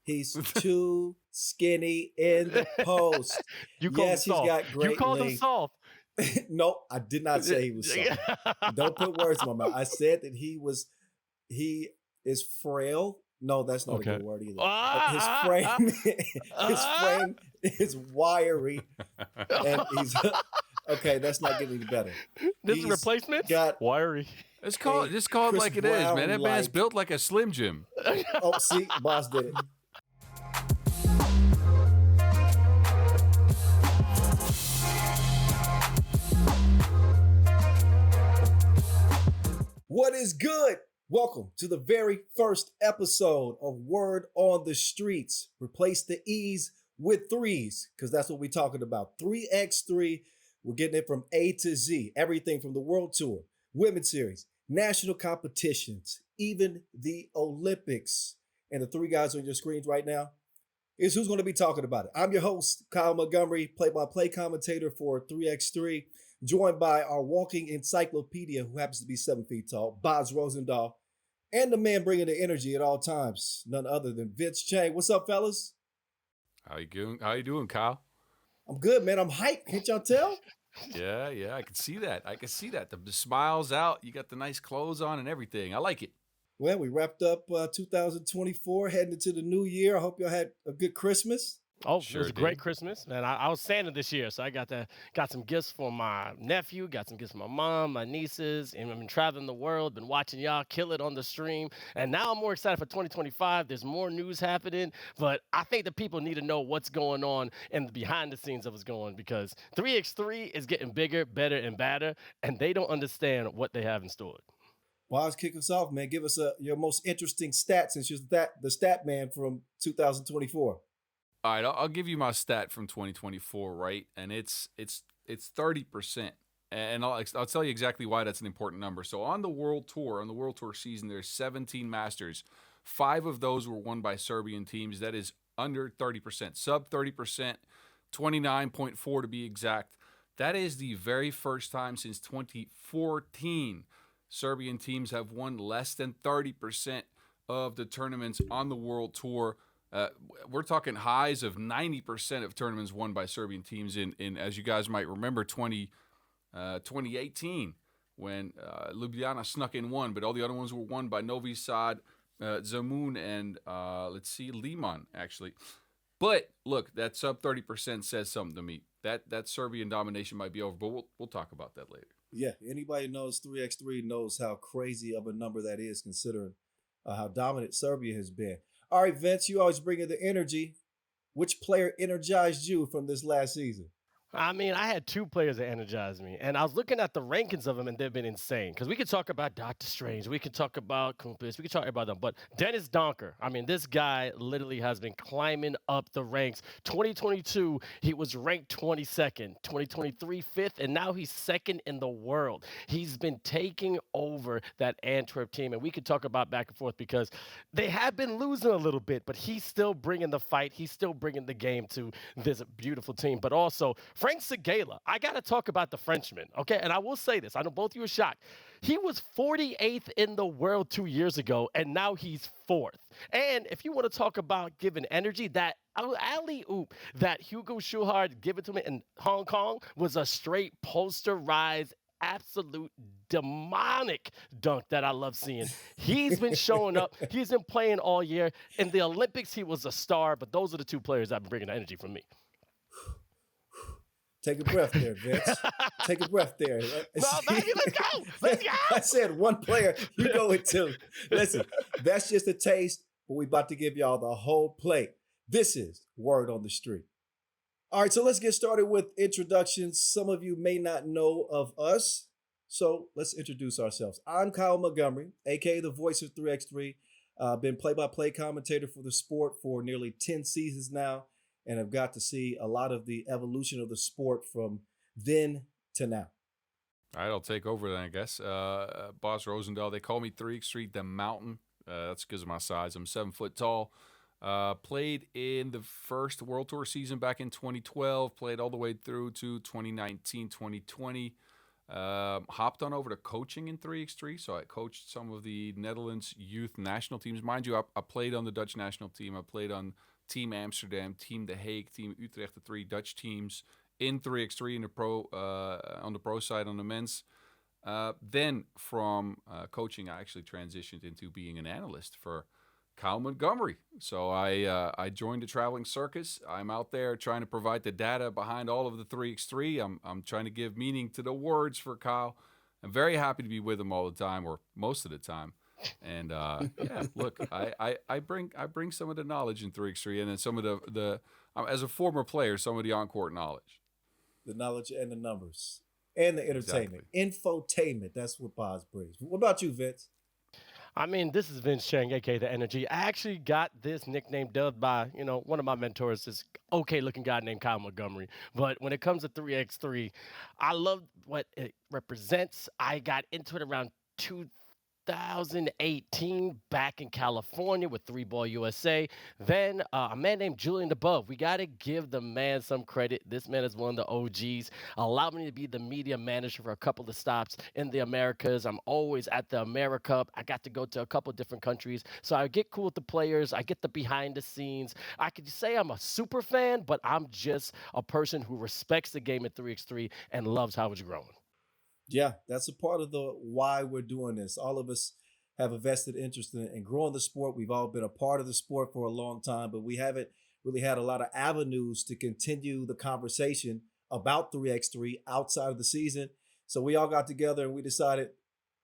He's too skinny in the post. You called him Yes, he's soft. got great You called him length. soft. No, I did not say he was soft. Don't put words in my mouth. I said that he is frail. No, that's not a good word either. His frame is wiry, and he's okay. That's not getting any better. This is replacement. Got wiry. Just call it like it is, man. That man's built like a Slim Jim. Oh, see, Bas did it. What is good? Welcome to the very first episode of Word on the Streets. Replace the E's with threes, because that's what we're talking about. 3x3. We're getting it from A to Z. Everything from the World Tour, Women's Series, national competitions, even the Olympics. And the three guys on your screens right now is who's going to be talking about it. I'm your host, Kyle Montgomery, play-by-play commentator for 3x3, joined by our walking encyclopedia, who happens to be 7 feet tall, Bas Rozendaal, and the man bringing the energy at all times, none other than Vince Chang. What's up, fellas? How you doing, Kyle? I'm good, man. I'm hyped. Can't y'all tell? Yeah. I can see that. The smile's out. You got the nice clothes on and everything. I like it. Well, we wrapped up 2024, heading into the new year. I hope y'all had a good Christmas. Oh, sure, it was a great Christmas, man. I was Santa this year, so I got some gifts for my nephew, got some gifts for my mom, my nieces, and I've been traveling the world, been watching y'all kill it on the stream, and now I'm more excited for 2025. There's more news happening, but I think the people need to know what's going on and the behind the scenes of what's going, because 3x3 is getting bigger, better, and badder, and they don't understand what they have in store. Bas, kick us off, man. Give us your most interesting stat, since you're the stat man from 2024. All right, I'll give you my stat from 2024, right? And it's 30%. And I'll tell you exactly why that's an important number. So on the World Tour season, there's 17 Masters. 5 of those were won by Serbian teams. That is under 30%, sub 30%, 29.4 to be exact. That is the very first time since 2014 Serbian teams have won less than 30% of the tournaments on the World Tour. We're talking highs of 90% of tournaments won by Serbian teams in as you guys might remember, 2018, when Ljubljana snuck in one, but all the other ones were won by Novi Sad, Zemun, and Liman, actually. But look, that sub 30% says something to me. That Serbian domination might be over, but we'll talk about that later. Yeah, anybody knows 3x3 knows how crazy of a number that is, considering how dominant Serbia has been. All right, Vince, you always bring in the energy. Which player energized you from this last season? I mean, I had 2 players that energized me, and I was looking at the rankings of them, and they've been insane. Because we could talk about Doctor Strange, we could talk about Kumpis, we could talk about them, but Dennis Donker, I mean, this guy literally has been climbing up the ranks. 2022, he was ranked 22nd, 2023, 5th, and now he's 2nd in the world. He's been taking over that Antwerp team, and we could talk about back and forth because they have been losing a little bit, but he's still bringing the fight, he's still bringing the game to this beautiful team, but also Frank Segala, I got to talk about the Frenchman, okay? And I will say this. I know both of you are shocked. He was 48th in the world 2 years ago, and now he's 4th. And if you want to talk about giving energy, that alley-oop that Hugo Schuhard gave it to me in Hong Kong was a straight posterized absolute demonic dunk that I love seeing. He's been showing up. He's been playing all year. In the Olympics, he was a star, but those are the 2 players that have been bringing the energy from me. Take a breath there, Vince. Take a breath there. No, baby, let's go. Let's go. I said 1 player, you go with 2. Listen, that's just a taste, but we about to give y'all the whole plate. This is Word on the Street. All right, so let's get started with introductions. Some of you may not know of us, so let's introduce ourselves. I'm Kyle Montgomery, a.k.a. the voice of 3x3. Been play-by-play commentator for the sport for nearly 10 seasons now, and I've got to see a lot of the evolution of the sport from then to now. All right, I'll take over then, I guess. Bas Rozendaal, they call me 3x3 the Mountain. That's because of my size. I'm 7 foot tall. Played in the first World Tour season back in 2012. Played all the way through to 2019, 2020. Hopped on over to coaching in 3x3. So I coached some of the Netherlands youth national teams. Mind you, I played on the Dutch national team. I played on Team Amsterdam, Team The Hague, Team Utrecht, the 3 Dutch teams in 3x3 in the pro on the pro side on the men's. Then from coaching, I actually transitioned into being an analyst for Kyle Montgomery. So I joined the traveling circus. I'm out there trying to provide the data behind all of the 3x3. I'm trying to give meaning to the words for Kyle. I'm very happy to be with him all the time, or most of the time. And yeah, look, I bring some of the knowledge in 3x3, and then some of the as a former player, some of the on-court knowledge. The knowledge and the numbers and the entertainment, Exactly. infotainment. That's what Bas brings. What about you, Vince? I mean, this is Vince Chang, aka the Energy. I actually got this nickname dubbed by, one of my mentors, this okay looking guy named Kyle Montgomery. But when it comes to 3x3, I love what it represents. I got into it around 2018 back in California with Three Ball USA. Then a man named Julian DeBove. We got to give the man some credit. This man is one of the OGs. Allowed me to be the media manager for a couple of stops in the Americas. I'm always at the AmeriCup. I got to go to a couple of different countries. So I get cool with the players. I get the behind the scenes. I could say I'm a super fan, but I'm just a person who respects the game at 3x3 and loves how it's growing. Yeah, that's a part of the why we're doing this. All of us have a vested interest in growing the sport. We've all been a part of the sport for a long time, but we haven't really had a lot of avenues to continue the conversation about 3x3 outside of the season. So we all got together and we decided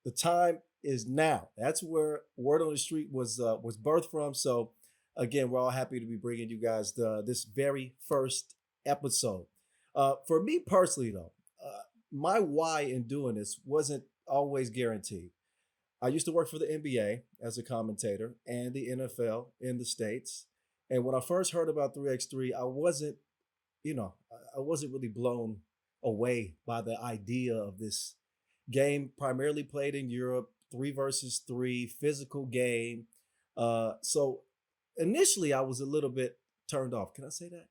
the time is now. That's where Word on the Street was birthed from. So again, we're all happy to be bringing you guys this very first episode. For me personally, though, my why in doing this wasn't always guaranteed. I used to work for the NBA as a commentator and the NFL in the States. And when I first heard about 3x3, I wasn't really blown away by the idea of this game, primarily played in Europe, 3 versus 3, physical game. So initially, I was a little bit turned off. Can I say that?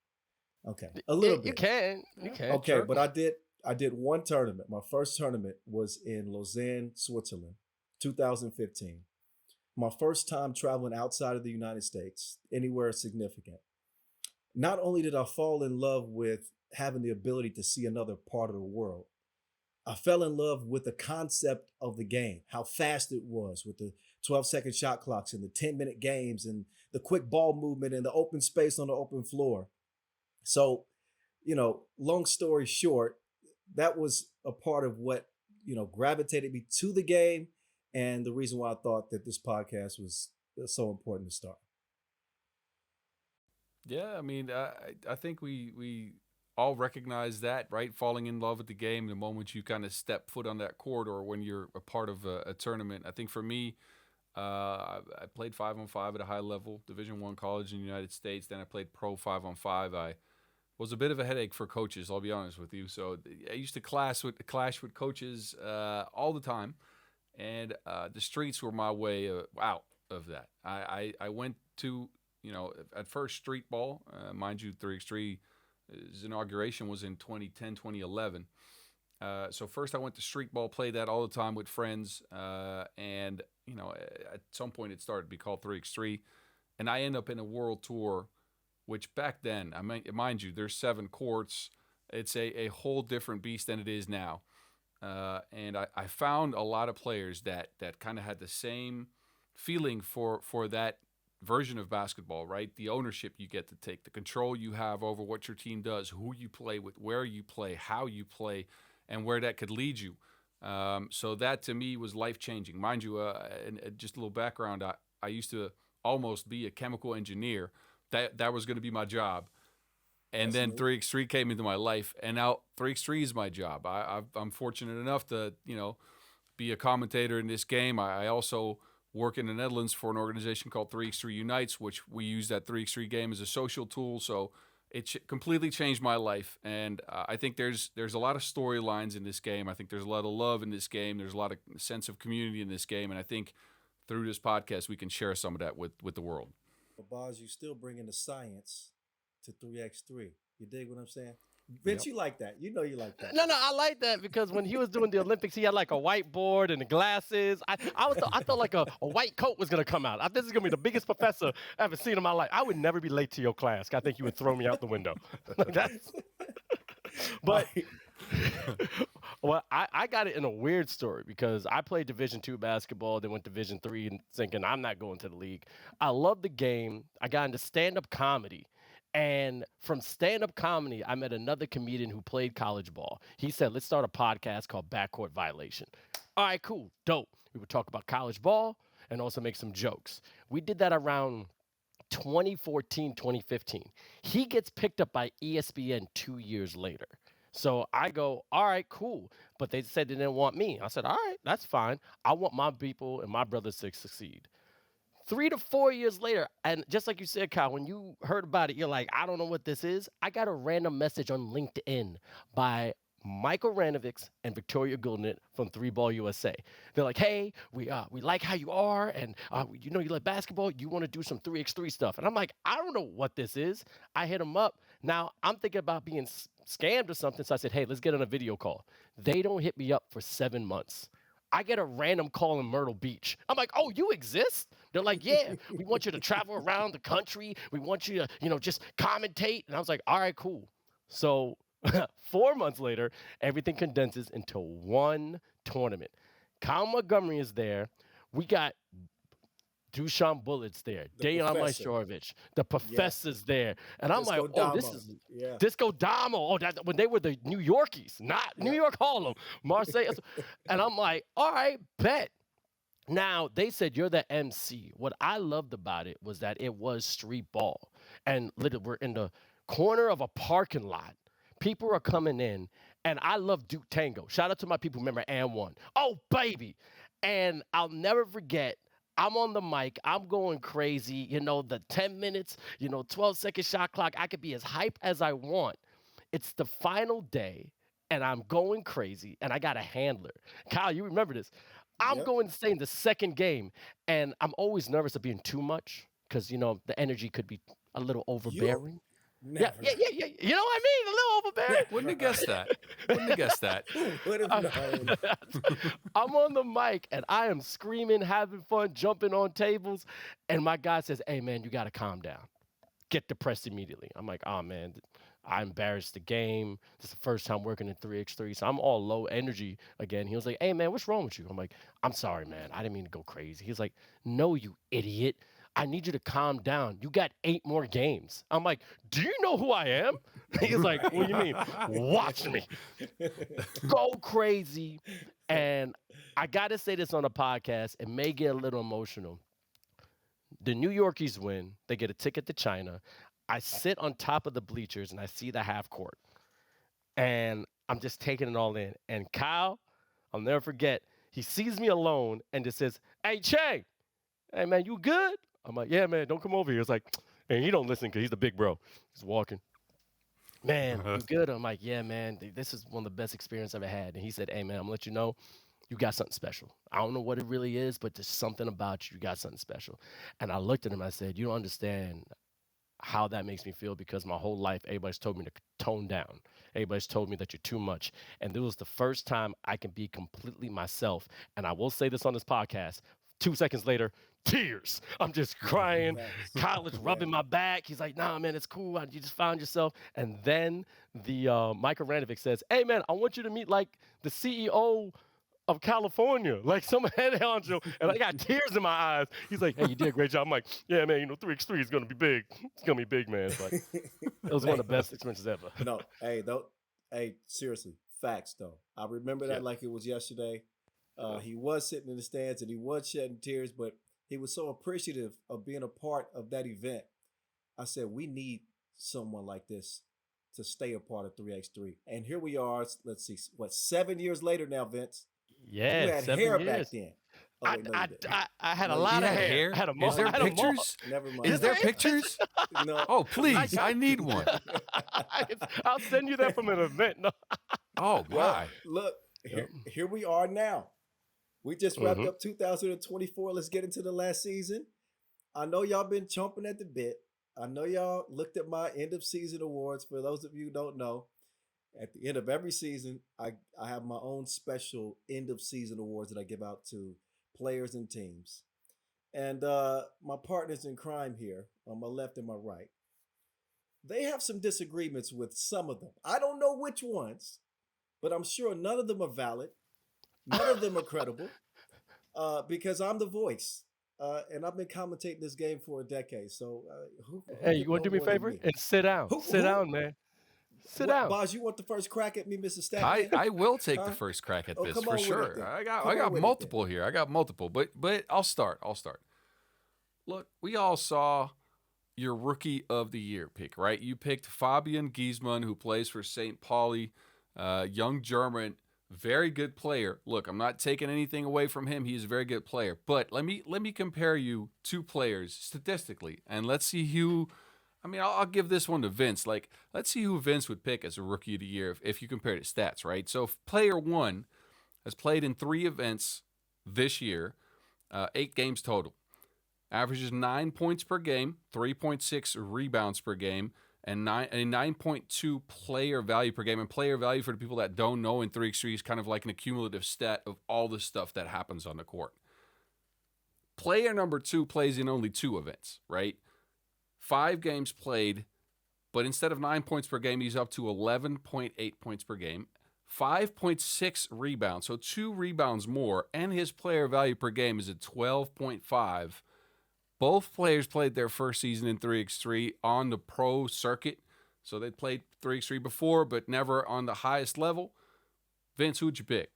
Okay, a little You bit. can. You can. Okay, Sure. but I did one tournament. My first tournament was in Lausanne, Switzerland, 2015. My first time traveling outside of the United States, anywhere significant. Not only did I fall in love with having the ability to see another part of the world, I fell in love with the concept of the game, how fast it was with the 12-second shot clocks and the 10-minute games and the quick ball movement and the open space on the open floor. So, long story short, that was a part of what, gravitated me to the game and the reason why I thought that this podcast was so important to start. Yeah, I mean, I think we all recognize that, right? Falling in love with the game the moment you kind of step foot on that court, or when you're a part of a tournament. I think for me, I played 5-on-5 at a high level, Division One college in the United States. Then I played pro 5-on-5. I was a bit of a headache for coaches, I'll be honest with you. So I used to clash with coaches all the time, and the streets were my way out of that. I went to, at first street ball, mind you, 3x3's inauguration was in 2010, 2011. So first I went to street ball, played that all the time with friends, and at some point it started to be called 3x3, and I end up in a world tour, which back then, I mean, mind you, there's 7 courts. It's a whole different beast than it is now. And I found a lot of players that kind of had the same feeling for that version of basketball, right? The ownership you get to take, the control you have over what your team does, who you play with, where you play, how you play, and where that could lead you. So that to me was life-changing. Mind you, and just a little background, I used to almost be a chemical engineer. That was going to be my job. And then 3x3 came into my life, and now 3x3 is my job. I'm fortunate enough to, be a commentator in this game. I also work in the Netherlands for an organization called 3x3 Unites, which we use that 3x3 game as a social tool. So it completely changed my life. And I think there's a lot of storylines in this game. I think there's a lot of love in this game. There's a lot of sense of community in this game. And I think through this podcast, we can share some of that with the world. But Boz, you still bringing the science to 3x3. You dig what I'm saying? Vince, you like that. You know you like that. No, I like that because when he was doing the Olympics, he had like a whiteboard and the glasses. I thought like a white coat was gonna come out. This is gonna be the biggest professor I've ever seen in my life. I would never be late to your class. I think you would throw me out the window. That's, but well, I got it in a weird story because I played Division II basketball, then went Division III, and thinking I'm not going to the league. I love the game. I got into stand-up comedy. And from stand-up comedy, I met another comedian who played college ball. He said, let's start a podcast called Backcourt Violation. All right, cool, dope. We would talk about college ball and also make some jokes. We did that around 2014, 2015. He gets picked up by ESPN 2 years later. So I go, all right, cool. But they said they didn't want me. I said, all right, that's fine. I want my people and my brothers to succeed. 3 to 4 years later, and just like you said, Kyle, when you heard about it, you're like, I don't know what this is. I got a random message on LinkedIn by Michael Ranovics and Victoria Goulden from Three Ball USA. They're like, hey, we like how you are, and you know you like basketball. You want to do some 3x3 stuff? And I'm like, I don't know what this is. I hit them up. Now I'm thinking about being scammed or something. So I said, hey, let's get on a video call. They don't hit me up for 7 months. I get a random call in Myrtle Beach. I'm like, oh, you exist? They're like, yeah, we want you to travel around the country. We want you to, just commentate. And I was like, all right, cool. So 4 months later, everything condenses into one tournament. Kyle Montgomery is there. We got Dusan Bullett's there. Dejan Majstorovic. The professor's there. And I'm Disco like, Damo. oh, this is Yeah. Disco Damo. Oh, that when they were the New Yorkies, not New York Harlem, Marseille. And I'm like, all right, bet. Now, they said you're the MC. What I loved about it was that it was street ball. And literally, we're in the corner of a parking lot. People are coming in, and I love Duke Tango. Shout out to my people who remember And One. Oh, baby. And I'll never forget, I'm on the mic. I'm going crazy. The 10 minutes, 12-second shot clock. I could be as hype as I want. It's the final day, and I'm going crazy, and I got a handler. Kyle, you remember this. I'm going insane the second game, and I'm always nervous of being too much because, the energy could be a little overbearing. Yeah. You know what I mean? A little overbearing. Wouldn't have guessed that. Would have known. I'm on the mic, and I am screaming, having fun, jumping on tables, and my guy says, hey, man, you got to calm down. Get depressed immediately. I'm like, oh, man, I embarrassed the game. This is the first time working in 3x3, so I'm all low energy again. He was like, hey, man, what's wrong with you? I'm like, I'm sorry, man. I didn't mean to go crazy. He's like, no, you idiot. I need you to calm down. You got 8 more games. I'm like, do you know who I am? He's like, what do you mean? Watch me. Go crazy. And I got to say this on the podcast. It may get a little emotional. The New Yorkies win. They get a ticket to China. I sit on top of the bleachers, and I see the half court. And I'm just taking it all in. And Kyle, I'll never forget, he sees me alone and just says, hey, Chang, hey, man, you good? I'm like, yeah, man, don't come over here. It's like, and he don't listen because he's the big bro. He's walking. Man, you good? I'm like, yeah, man, this is one of the best experiences I've ever had. And he said, hey, man, I'm going to let you know you got something special. I don't know what it really is, but there's something about you. You got something special. And I looked at him and I said, you don't understand how that makes me feel because my whole life, everybody's told me to tone down. Everybody's told me that you're too much. And this was the first time I can be completely myself. And I will say this on this podcast. 2 seconds later, tears. I'm just crying. Kyle is rubbing my back. He's like, nah, man, it's cool. You just found yourself. And then the Michael Ranovic says, hey, man, I want you to meet, like, the CEO of California, like some head honcho. And I got tears in my eyes. He's like, hey, you did a great job. I'm like, yeah, man, 3x3 is going to be big. It's going to be big, man. But it was one of the best experiences ever. No, hey, seriously, facts, though. I remember that like it was yesterday. He was sitting in the stands and he was shedding tears, but he was so appreciative of being a part of that event. I said, we need someone like this to stay a part of 3x3. And here we are, let's see, 7 years later now, Vince? Yeah, you had 7 hair years. back then. Oh, wait, I had a lot of hair. I had a Is there pictures? Never mind. Is there pictures? No. Oh, please. I need one. I'll send you that from an event. No. Oh, wow. Look, here we are now. We just wrapped up 2024. Let's get into the last season. I know y'all been chomping at the bit. I know y'all looked at my end of season awards. For those of you who don't know, At the end of every season, I have my own special end of season awards that I give out to players and teams. And my partners in crime here, on my left and my right, they have some disagreements with some of them. I don't know which ones, but I'm sure none of them are valid. None of them are credible because I'm the voice. And I've been commentating this game for a decade. So who Hey, could you want know to do me a more than favor me? and sit down? Sit Who? down, man. Sit What, down. Boz? You want the first crack at me, Mr. I Statman? I will take the Huh? first crack at Oh, this come for on with it sure. then. I Come on got with it then. multiple here. I got multiple, but I'll start. Look, we all saw your rookie of the year pick, right? You picked Fabian Giesmann, who plays for St. Pauli, young German, very good player. Look, I'm not taking anything away from him. He is a very good player. But let me compare you two players statistically, and let's see who. I mean, I'll give this one to Vince. Like, let's see who Vince would pick as a rookie of the year if you compare to stats, right? So, player one has played in 3 events this year, 8 games total. Averages 9 points per game, 3.6 rebounds per game, and 9.2 player value per game. And player value, for the people that don't know, in 3x3 is kind of like an accumulative stat of all the stuff that happens on the court. Player number 2 plays in only 2 events, right? 5 games played, but instead of 9 points per game, he's up to 11.8 points per game, 5.6 rebounds, so 2 rebounds more, and his player value per game is at 12.5. Both players played their first season in 3x3 on the pro circuit, so they played 3x3 before, but never on the highest level. Vince, who'd you pick?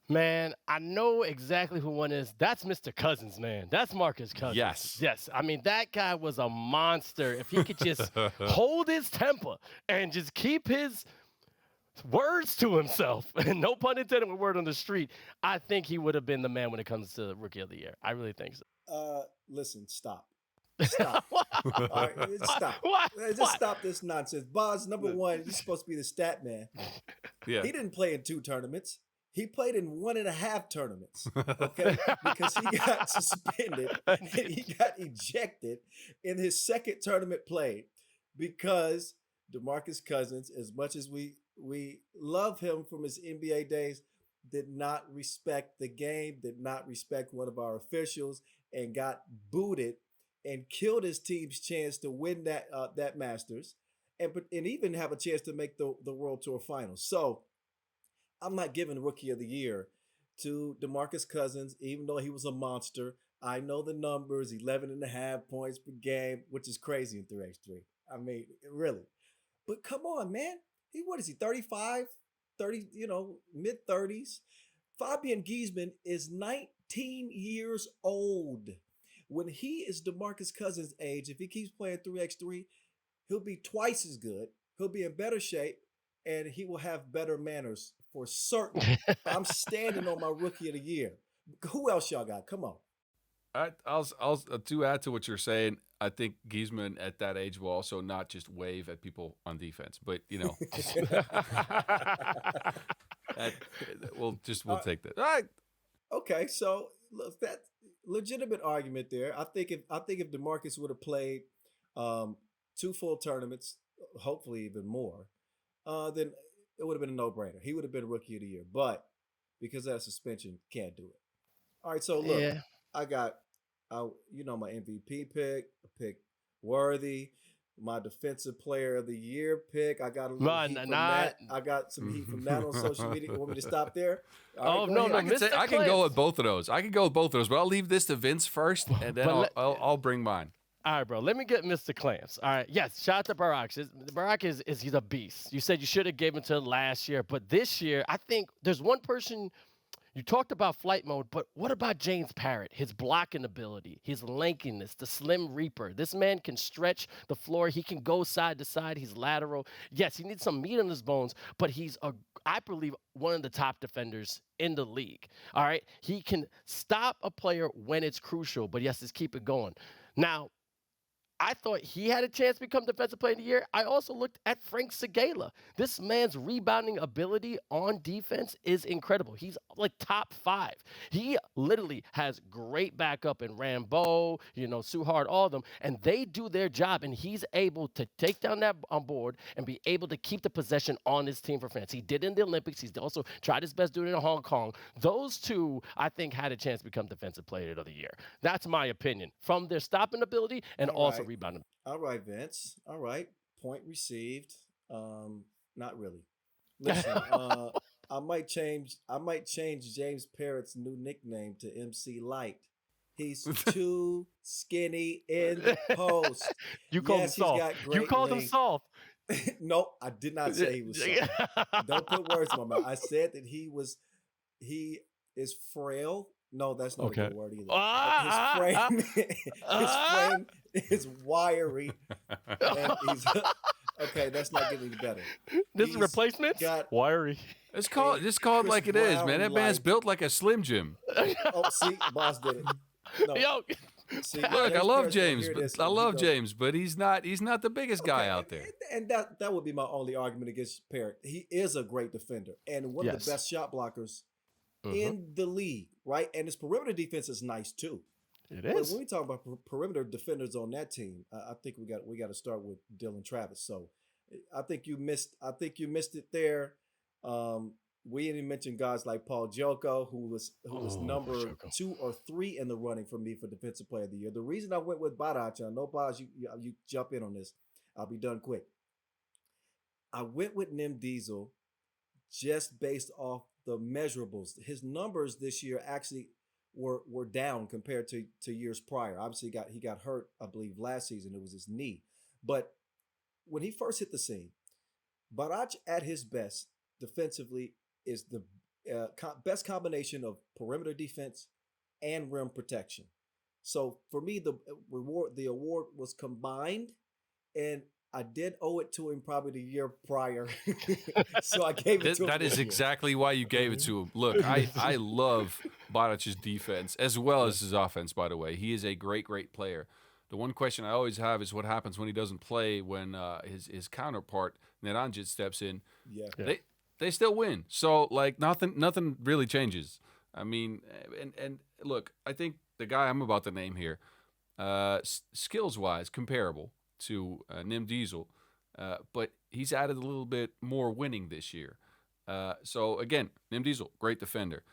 Man, I know exactly who one is. That's Mr. Cousins, man. That's Marcus Cousins. Yes. Yes. I mean, that guy was a monster. If he could just hold his temper and just keep his words to himself, and no pun intended with word on the street, I think he would have been the man when it comes to the Rookie of the Year. I really think so. Listen, stop. Stop. All right, stop. What? Just stop this nonsense. Boz, number one, you're supposed to be the stat man. Yeah. He didn't play in 2 tournaments. He played in 1.5 tournaments, okay? Because he got suspended and he got ejected in his second tournament played because DeMarcus Cousins, as much as we love him from his NBA days, did not respect the game, did not respect one of our officials, and got booted and killed his team's chance to win that Masters, and even have a chance to make the World Tour Finals. So I'm not giving Rookie of the Year to DeMarcus Cousins, even though he was a monster. I know the numbers, 11.5 points per game, which is crazy in 3x3. I mean, really. But come on, man. What is he, 35? 30, mid-30s? Fabian Giesmann is 19 years old. When he is DeMarcus Cousins' age, if he keeps playing 3x3, he'll be twice as good. He'll be in better shape, and he will have better manners for certain. I'm standing on my Rookie of the Year. Who else y'all got? Come on. I'll to add to what you're saying. I think Giesmann at that age will also not just wave at people on defense, but we'll take that. All right. Okay, so look, that legitimate argument there. I think if DeMarcus would have played 2 full tournaments, hopefully even more, then it would have been a no-brainer. He would have been Rookie of the Year, but because of that suspension, can't do it. All right, so look, Yeah. I got, my MVP pick. I picked Worthy. My Defensive Player of the Year pick. I got a little heat from that. I got some heat from that on social media. You want me to stop there? All right, no, I can go with both of those. but I'll leave this to Vince first, and then I'll bring mine. All right, bro. Let me get Mr. Clamps. All right. Yes, shout out to Barack. Barack he's a beast. You said you should have given to him last year, but this year, I think there's one person. You talked about flight mode, but what about James Parrott? His blocking ability, his lankiness, the Slim Reaper. This man can stretch the floor. He can go side to side. He's lateral. Yes, he needs some meat on his bones, but he's I believe, one of the top defenders in the league. All right. He can stop a player when it's crucial, but he has to keep it going. Now, I thought he had a chance to become Defensive Player of the Year. I also looked at Frank Segala. This man's rebounding ability on defense is incredible. He's like top 5. He literally has great backup in Rambo, Suhard, all of them, and they do their job, and he's able to take down that on board and be able to keep the possession on his team for France. He did it in the Olympics. He's also tried his best doing it in Hong Kong. Those two, I think, had a chance to become Defensive Player of the Year. That's my opinion. From their stopping ability and also rebounding. All right, Vince. All right. Point received. Not really. Listen, I might change James Parrott's new nickname to MC Light. He's too skinny in the post. You called him soft. You called him soft. No, I did not say he was soft. Don't put words in my mouth. I said that he is frail. No, that's not a good word either. His frame is wiry. And he's okay, that's not getting any better. This is replacement? Wiry. It's called like it is, man. That man's built like a Slim Jim. Oh, see, Bas did it. No. Yo. See, look, I love James. But he's not the biggest guy out there. And that would be my only argument against Parrott. He is a great defender and one of the best shot blockers in the league, right? And his perimeter defense is nice too. It is. When we talk about perimeter defenders on that team, I think we got to start with Dylan Travis. So I think you missed it there. We didn't mention guys like Paul Joko, who was number 2 or 3 in the running for me for Defensive Player of the Year. The reason I went with Barac, I know Bas, you jump in on this. I'll be done quick. I went with Nim Diesel just based off the measurables. His numbers this year actually were down compared to years prior. Obviously, he got hurt, I believe, last season. It was his knee. But when he first hit the scene, Barac at his best defensively is the best combination of perimeter defense and rim protection. So for me, the award was combined, and I did owe it to him probably the year prior. So I gave it to him. That is exactly why you gave it to him. Look, I love Barac's defense as well as his offense, by the way. He is a great, great player. The one question I always have is what happens when he doesn't play, when his counterpart, Neranjic, steps in. Yeah. They still win. So, like, nothing really changes. I mean, and look, I think the guy I'm about to name here, skills-wise, comparable to Nim Diesel, but he's added a little bit more winning this year. So, again, Nim Diesel, great defender.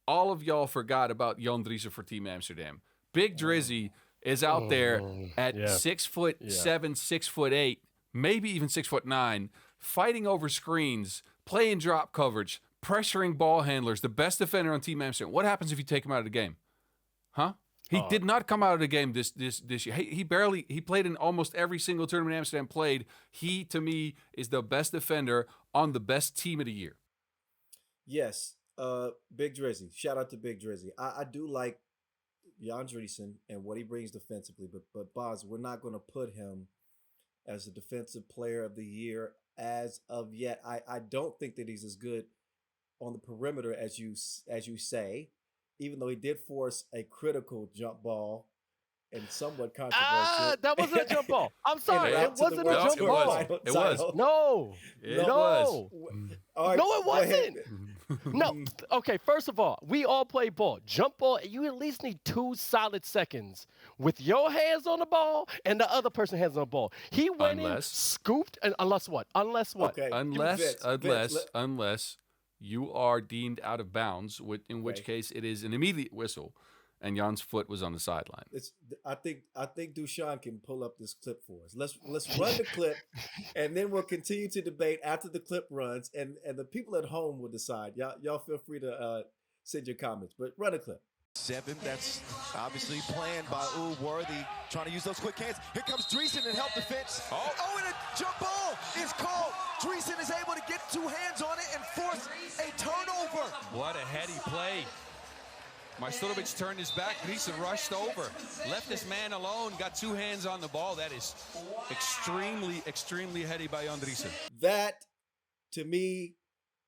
All of y'all forgot about Jan Driessen for Team Amsterdam. Big Drizzy is out there at 6'7", 6'8", maybe even 6'9", fighting over screens, playing drop coverage, pressuring ball handlers, the best defender on Team Amsterdam. What happens if you take him out of the game? Huh? He did not come out of the game this year. He played in almost every single tournament Amsterdam played. He, to me, is the best defender on the best team of the year. Yes. Big Drizzy. Shout out to Big Drizzy. I do like Jan Driessen and what he brings defensively, but Bas, we're not going to put him as a Defensive Player of the Year as of yet. I don't think that he's as good on the perimeter as you say, even though he did force a critical jump ball and somewhat controversial. That wasn't a jump ball. I'm sorry. It wasn't a jump ball. It was. No. It was. All right, no, it wasn't. No. Okay, first of all, we all play ball. Jump ball, you at least need 2 solid seconds with your hands on the ball and the other person's hands on the ball. He went in, scooped, and unless what? Okay. Unless you are deemed out of bounds, in which case it is an immediate whistle, and Jan's foot was on the sideline. I think Dushan can pull up this clip for us. Let's run the clip, and then we'll continue to debate after the clip runs, and the people at home will decide. Y'all feel free to send your comments, but run a clip. 7, that's obviously planned by Worthy, trying to use those quick hands. Here comes Driessen and help defense. And a jump ball is called. Driessen is able to get 2 hands on it and force a turnover. What a heady play. Majstorovic turned his back. Driessen rushed over, left this man alone, got 2 hands on the ball. That is extremely, extremely heady by Jan Driessen. That, to me,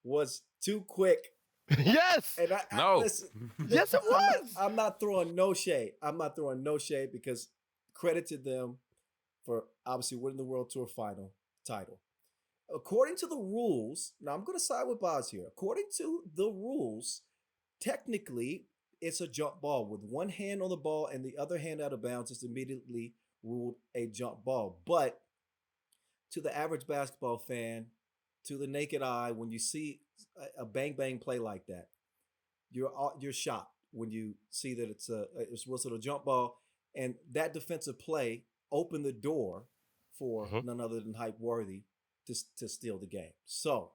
was too quick. Yes. And Yes, it was. I'm not throwing no shade. I'm not throwing no shade because credit to them. for obviously winning the World Tour final title. According to the rules, now I'm going to side with Bas here. According to the rules, technically, it's a jump ball. With one hand on the ball and the other hand out of bounds, it's immediately ruled a jump ball. But to the average basketball fan, to the naked eye, when you see a bang bang play like that, you're shocked when you see that it's whistled a jump ball, and that defensive play opened the door for none other than Hype Worthy to steal the game. So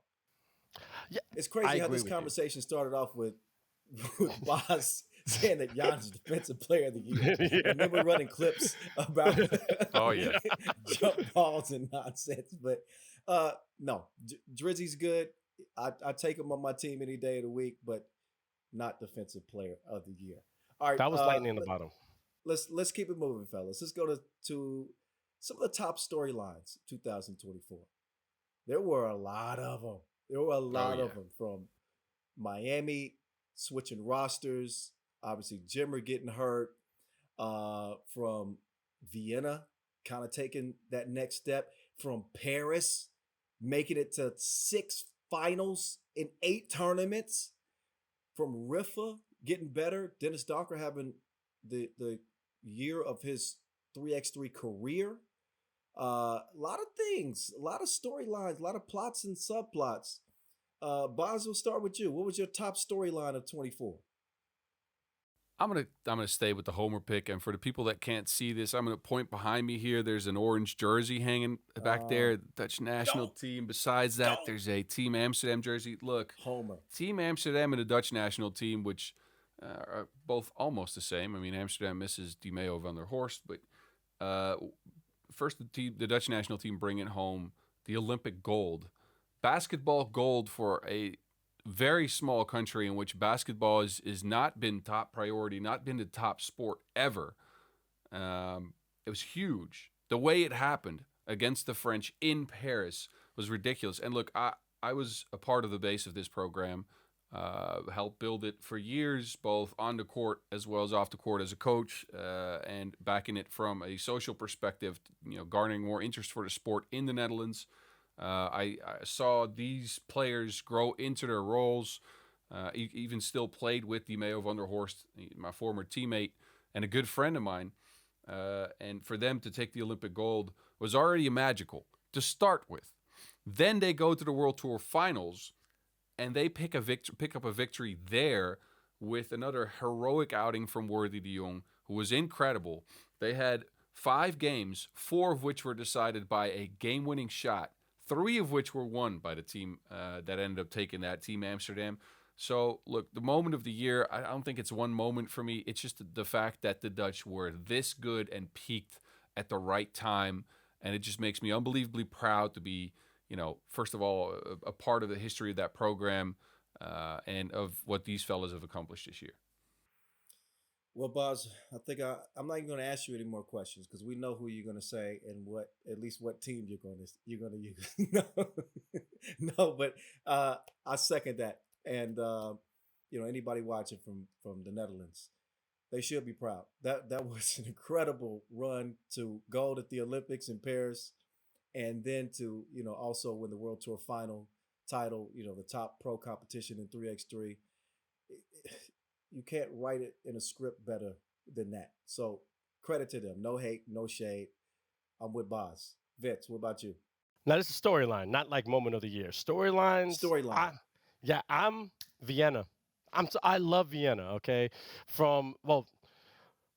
Yeah, it's I crazy how agree this with you. conversation started off with Bas saying that Giannis is Defensive Player of the Year, Yeah. and then we're running clips about Oh, yeah. jump balls and nonsense. But no, Drizzy's good. I take him on my team any day of the week, but not Defensive Player of the Year. All right, That was lightning in the bottom. let's keep it moving, fellas. Let's go to some of the top storylines 2024. There were a lot of them. There were a lot of them, from Miami switching rosters, obviously Jimmer getting hurt, from Vienna kind of taking that next step, from Paris making it to 6 finals in 8 tournaments, from Riffa getting better, Dennis Donker having the year of his 3x3 career. A lot of things, a lot of storylines, a lot of plots and subplots. Bas, we'll start with you. What was your top storyline of 24? I'm gonna stay with the homer pick, and for the people that can't see this, I'm gonna point behind me here. There's an orange jersey hanging back there, the Dutch national team. Besides that, there's a Team Amsterdam jersey. Look, Homer. Team Amsterdam and the Dutch national team, which are both almost the same. I mean, Amsterdam misses Di Maio van der Horst, but first the Dutch national team bringing home the Olympic gold, basketball gold for a very small country in which basketball is not been top priority, not been the top sport ever. It was huge. The way it happened against the French in Paris was ridiculous. And look, I was a part of the base of this program, helped build it for years, both on the court as well as off the court as a coach, and backing it from a social perspective, garnering more interest for the sport in the Netherlands. I saw these players grow into their roles, even still played with Di Maio van der Horst, my former teammate and a good friend of mine. And for them to take the Olympic gold was already magical to start with. Then they go to the World Tour finals and they pick up a victory there with another heroic outing from Worthy de Jong, who was incredible. They had 5 games, 4 of which were decided by a game-winning shot, 3 of which were won by the team that ended up taking that, Team Amsterdam. So, look, the moment of the year, I don't think it's one moment for me. It's just the fact that the Dutch were this good and peaked at the right time. And it just makes me unbelievably proud to be, first of all, a part of the history of that program and of what these fellas have accomplished this year. Well, Bas, I think I'm not even going to ask you any more questions because we know who you're going to say and at least what team you're going to use. No, but I second that. And anybody watching from the Netherlands, they should be proud. That was an incredible run to gold at the Olympics in Paris, and then to also win the World Tour final title. The top pro competition in 3x3. You can't write it in a script better than that. So credit to them. No hate, no shade. I'm with Bas. Vince, what about you? Now, this is storyline, not like moment of the year. Storylines. Storyline. I'm Vienna. I love Vienna, okay?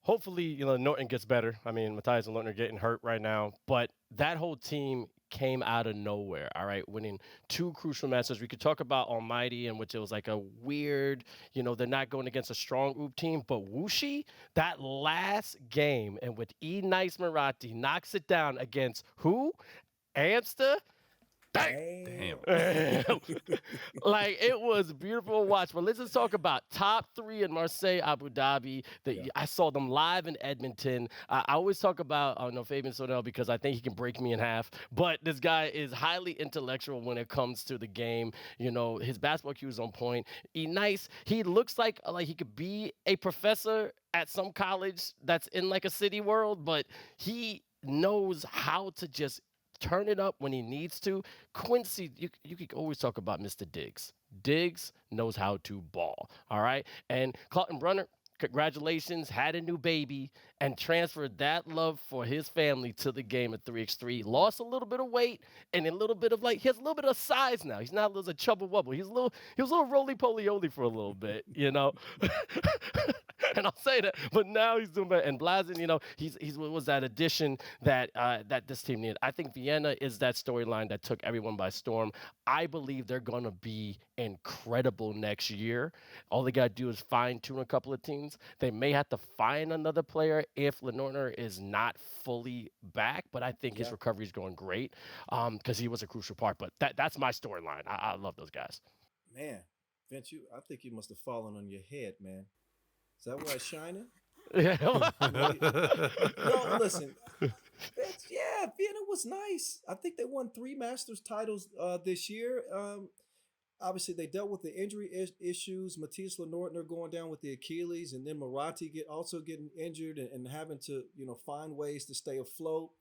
Hopefully, Norton gets better. I mean, Matthias and Norton are getting hurt right now. But that whole team came out of nowhere, all right, winning 2 crucial matches. We could talk about Almighty, in which it was like a weird, they're not going against a strong group team. But Wuxi, that last game, and with Nice Marathi knocks it down against who? Amster? Damn. Like, it was beautiful to watch. But let's just talk about top 3 in Marseille, Abu Dhabi. I saw them live in Edmonton. I always talk about Fabian Sonel because I think he can break me in half. But this guy is highly intellectual when it comes to the game. His basketball IQ is on point. Nice. He looks like he could be a professor at some college that's in like a city world, but he knows how to just turn it up when he needs to. Quincy, you could always talk about Mr. Diggs. Diggs knows how to ball. All right. And Carlton Brunner, congratulations, had a new baby and transferred that love for his family to the game at 3x3. Lost a little bit of weight and a little bit of he has a little bit of size now. He's not a chubba wubble. He was a little roly poly oly for a little bit, you know. And I'll say that, but now he's doing better. And Blazen, he's was that addition that that this team needed. I think Vienna is that storyline that took everyone by storm. I believe they're gonna be incredible next year. All they gotta do is fine tune a couple of teams. They may have to find another player if Lenormand is not fully back, but I think his recovery is going great because he was a crucial part. But that's my storyline. I love those guys. Man, Vince, I think you must have fallen on your head, man. Is that why it's shining? Yeah. No, listen. Vienna was nice. I think they won 3 Masters titles this year. Obviously, they dealt with the injury issues. Matthias Lenormand going down with the Achilles, and then Marathi also getting injured and having to find ways to stay afloat.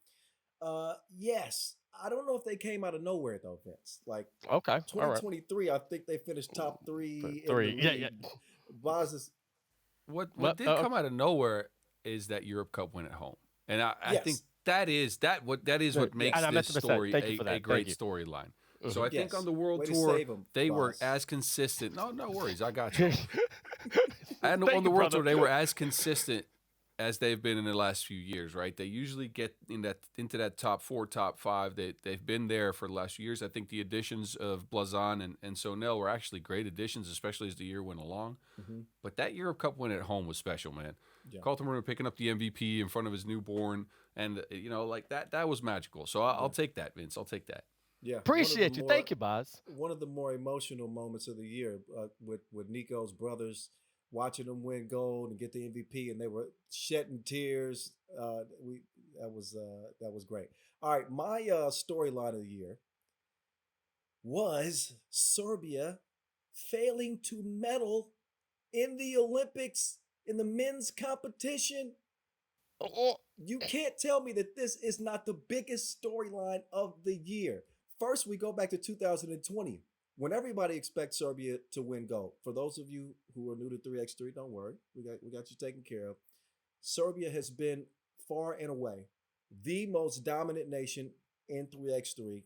Yes, I don't know if they came out of nowhere though, Vince. Like okay, 2023, I think they finished top 3. Yeah. Bas is. What did come out of nowhere is that Europe Cup win at home, and I think that is what makes this story a great storyline. Mm-hmm. So I think on the World Tour they were as consistent. No worries, I got you. And on the World Tour they were as consistent as they've been in the last few years, right? They usually get into that top 4, top 5. They've been there for the last few years. I think the additions of Blazon and Sonel were actually great additions, especially as the year went along. Mm-hmm. But that Europe Cup win at home was special, man. Yeah. Carlton Brunner picking up the MVP in front of his newborn, and that was magical. So I'll take that, Vince. I'll take that. Yeah, appreciate you. Thank you, Bas. One of the more emotional moments of the year with Nico's brothers. Watching them win gold and get the MVP, and they were shedding tears. That was great. All right, my storyline of the year was Serbia failing to medal in the Olympics in the men's competition. You can't tell me that this is not the biggest storyline of the year. First, we go back to 2020. When everybody expects Serbia to win gold. For those of you who are new to 3x3, don't worry. We got you taken care of. Serbia has been far and away the most dominant nation in 3x3.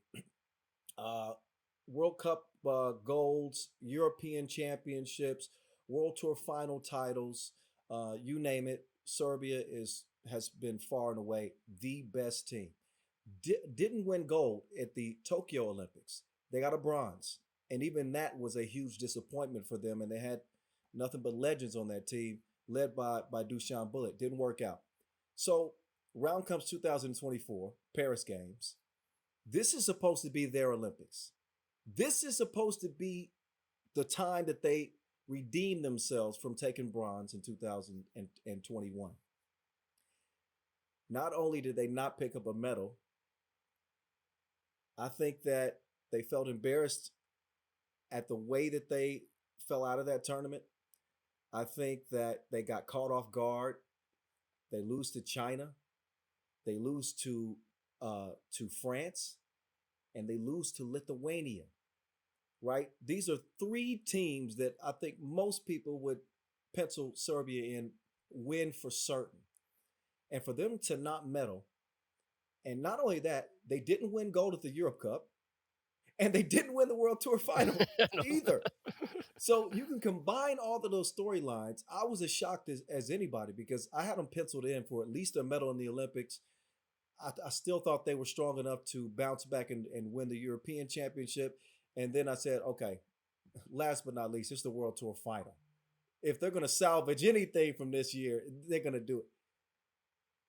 World Cup golds, European championships, World Tour final titles, you name it. Serbia has been far and away the best team. Didn't win gold at the Tokyo Olympics. They got a bronze. And even that was a huge disappointment for them. And they had nothing but legends on that team, led by Dusan Bullet. Didn't work out. So round comes 2024, Paris Games. This is supposed to be their Olympics. This is supposed to be the time that they redeem themselves from taking bronze in 2021. Not only did they not pick up a medal, I think that they felt embarrassed at the way that they fell out of that tournament. I think that they got caught off guard. They lose to China. They lose to France. And they lose to Lithuania. Right? These are 3 teams that I think most people would pencil Serbia in win for certain. And for them to not medal, and not only that, they didn't win gold at the Europe Cup. And they didn't win the World Tour final either. So you can combine all of those storylines. I was as shocked as anybody because I had them penciled in for at least a medal in the Olympics. I still thought they were strong enough to bounce back and win the European Championship. And then I said, okay, last but not least, it's the World Tour final. If they're going to salvage anything from this year, they're going to do it.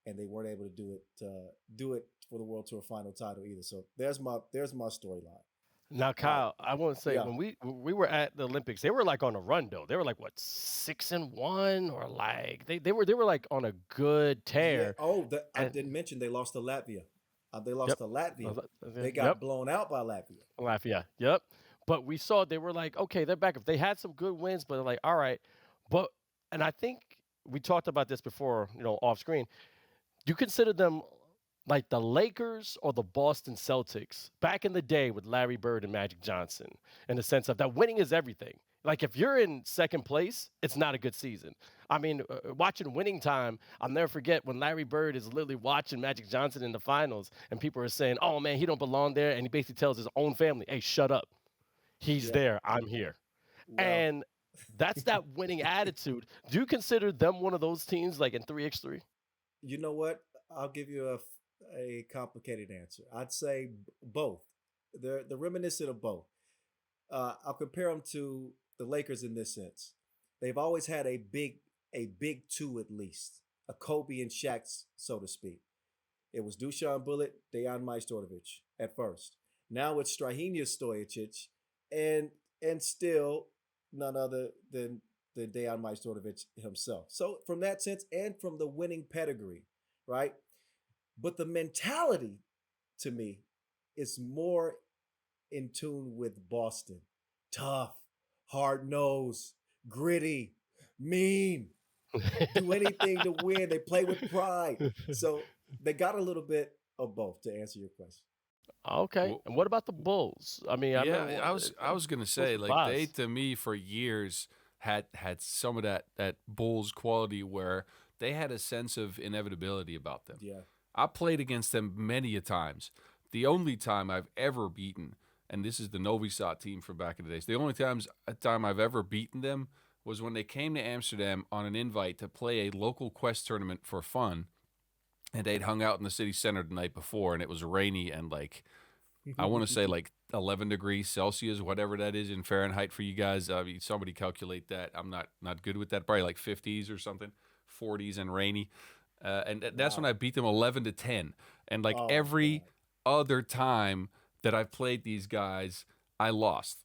And they weren't able to do it for the World Tour final title either. So there's my storyline. Now, Kyle, I want to say when we were at the Olympics, they were like on a run though. They were like 6-1 or like they were like on a good tear. Yeah. I didn't mention they lost to Latvia. They lost to Latvia. They got blown out by Latvia. Latvia, yep. But we saw they were like, okay, they're back. If they had some good wins, but they're like, all right. And I think we talked about this before, off screen. You consider them like the Lakers or the Boston Celtics back in the day with Larry Bird and Magic Johnson, in the sense of that winning is everything. Like if you're in second place, it's not a good season. I mean, watching Winning Time, I'll never forget when Larry Bird is literally watching Magic Johnson in the finals, and people are saying, "Oh man, he don't belong there," and he basically tells his own family, "Hey, shut up. He's there. I'm here." Well, And that's that winning attitude. Do you consider them one of those teams, like in 3x3? you know what? I'll give you a complicated answer. I'd say both. They're reminiscent of both. I'll compare them to the Lakers in this sense. They've always had a big two at least, a Kobe and Shaq, so to speak. It was Dusan Bullet, Dejan Majstorovic at first. Now it's Strahinja Stojicic, and still none other than Dejan Majstorovic himself. So from that sense, and from the winning pedigree, right? But the mentality, to me, is more in tune with Boston. Tough, hard nosed, gritty, mean, do anything to win. They play with pride. So they got a little bit of both, to answer your question. Okay. Well, And what about the Bulls? I mean, I yeah, remember I was gonna Bulls say with like they Bas. to me for years had some of that Bulls quality where they had a sense of inevitability about them. Yeah. I played against them many a times. The only time I've ever beaten, and this is the Novi Sad team from back in the days. The only time I've ever beaten them was when they came to Amsterdam on an invite to play a local quest tournament for fun, and they'd hung out in the city center the night before, and it was rainy and like I want to say like 11 degrees Celsius, whatever that is in Fahrenheit for you guys. I mean, somebody calculate that. I'm not good with that. Probably like 50s or something, 40s and rainy. That's when Wow. I beat them 11-10. And like Oh every God. other time that I've played these guys, I lost.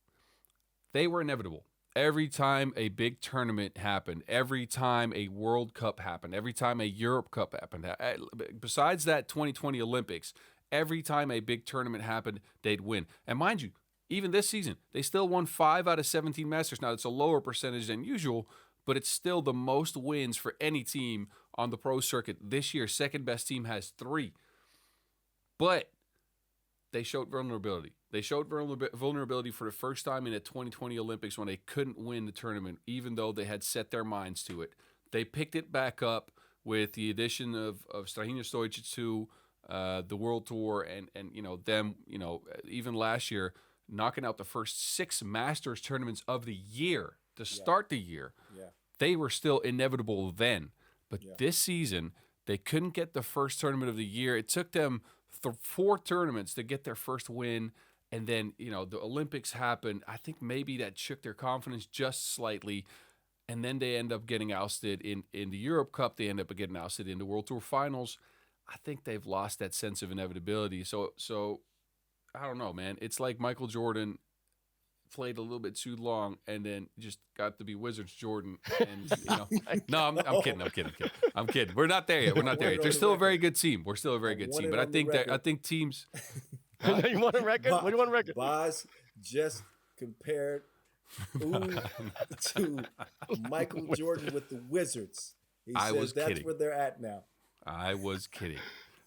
They were inevitable. Every time a big tournament happened, every time a World Cup happened, every time a Europe Cup happened, besides that 2020 Olympics, every time a big tournament happened, they'd win. And mind you, even this season, they still won 5 out of 17 Masters. Now, it's a lower percentage than usual, but it's still the most wins for any team on the pro circuit. This year, second best team has 3. But they showed vulnerability. They showed vulnerability for the first time in the 2020 Olympics when they couldn't win the tournament, even though they had set their minds to it. They picked it back up with the addition of Strahinja Stojicic to the World Tour and them, even last year, knocking out the first 6 Masters tournaments of the year to Yeah. start the year. Yeah. They were still inevitable then. But Yeah. this season, they couldn't get the first tournament of the year. It took them 4 tournaments to get their first win. And then, the Olympics happened. I think maybe that shook their confidence just slightly. And then they end up getting ousted in the Europe Cup. They end up getting ousted in the World Tour Finals. I think they've lost that sense of inevitability. So I don't know, man. It's like Michael Jordan played a little bit too long and then just got to be Wizards Jordan. And no, I'm kidding. I'm kidding. We're not there yet. We're not there yet. They're still a very good team. We're still a very good team. But I think teams. You want a record? What do you want a record? Bas just compared Ooh to Michael Jordan with the Wizards. He I says was that's kidding. where they're at now. I was kidding.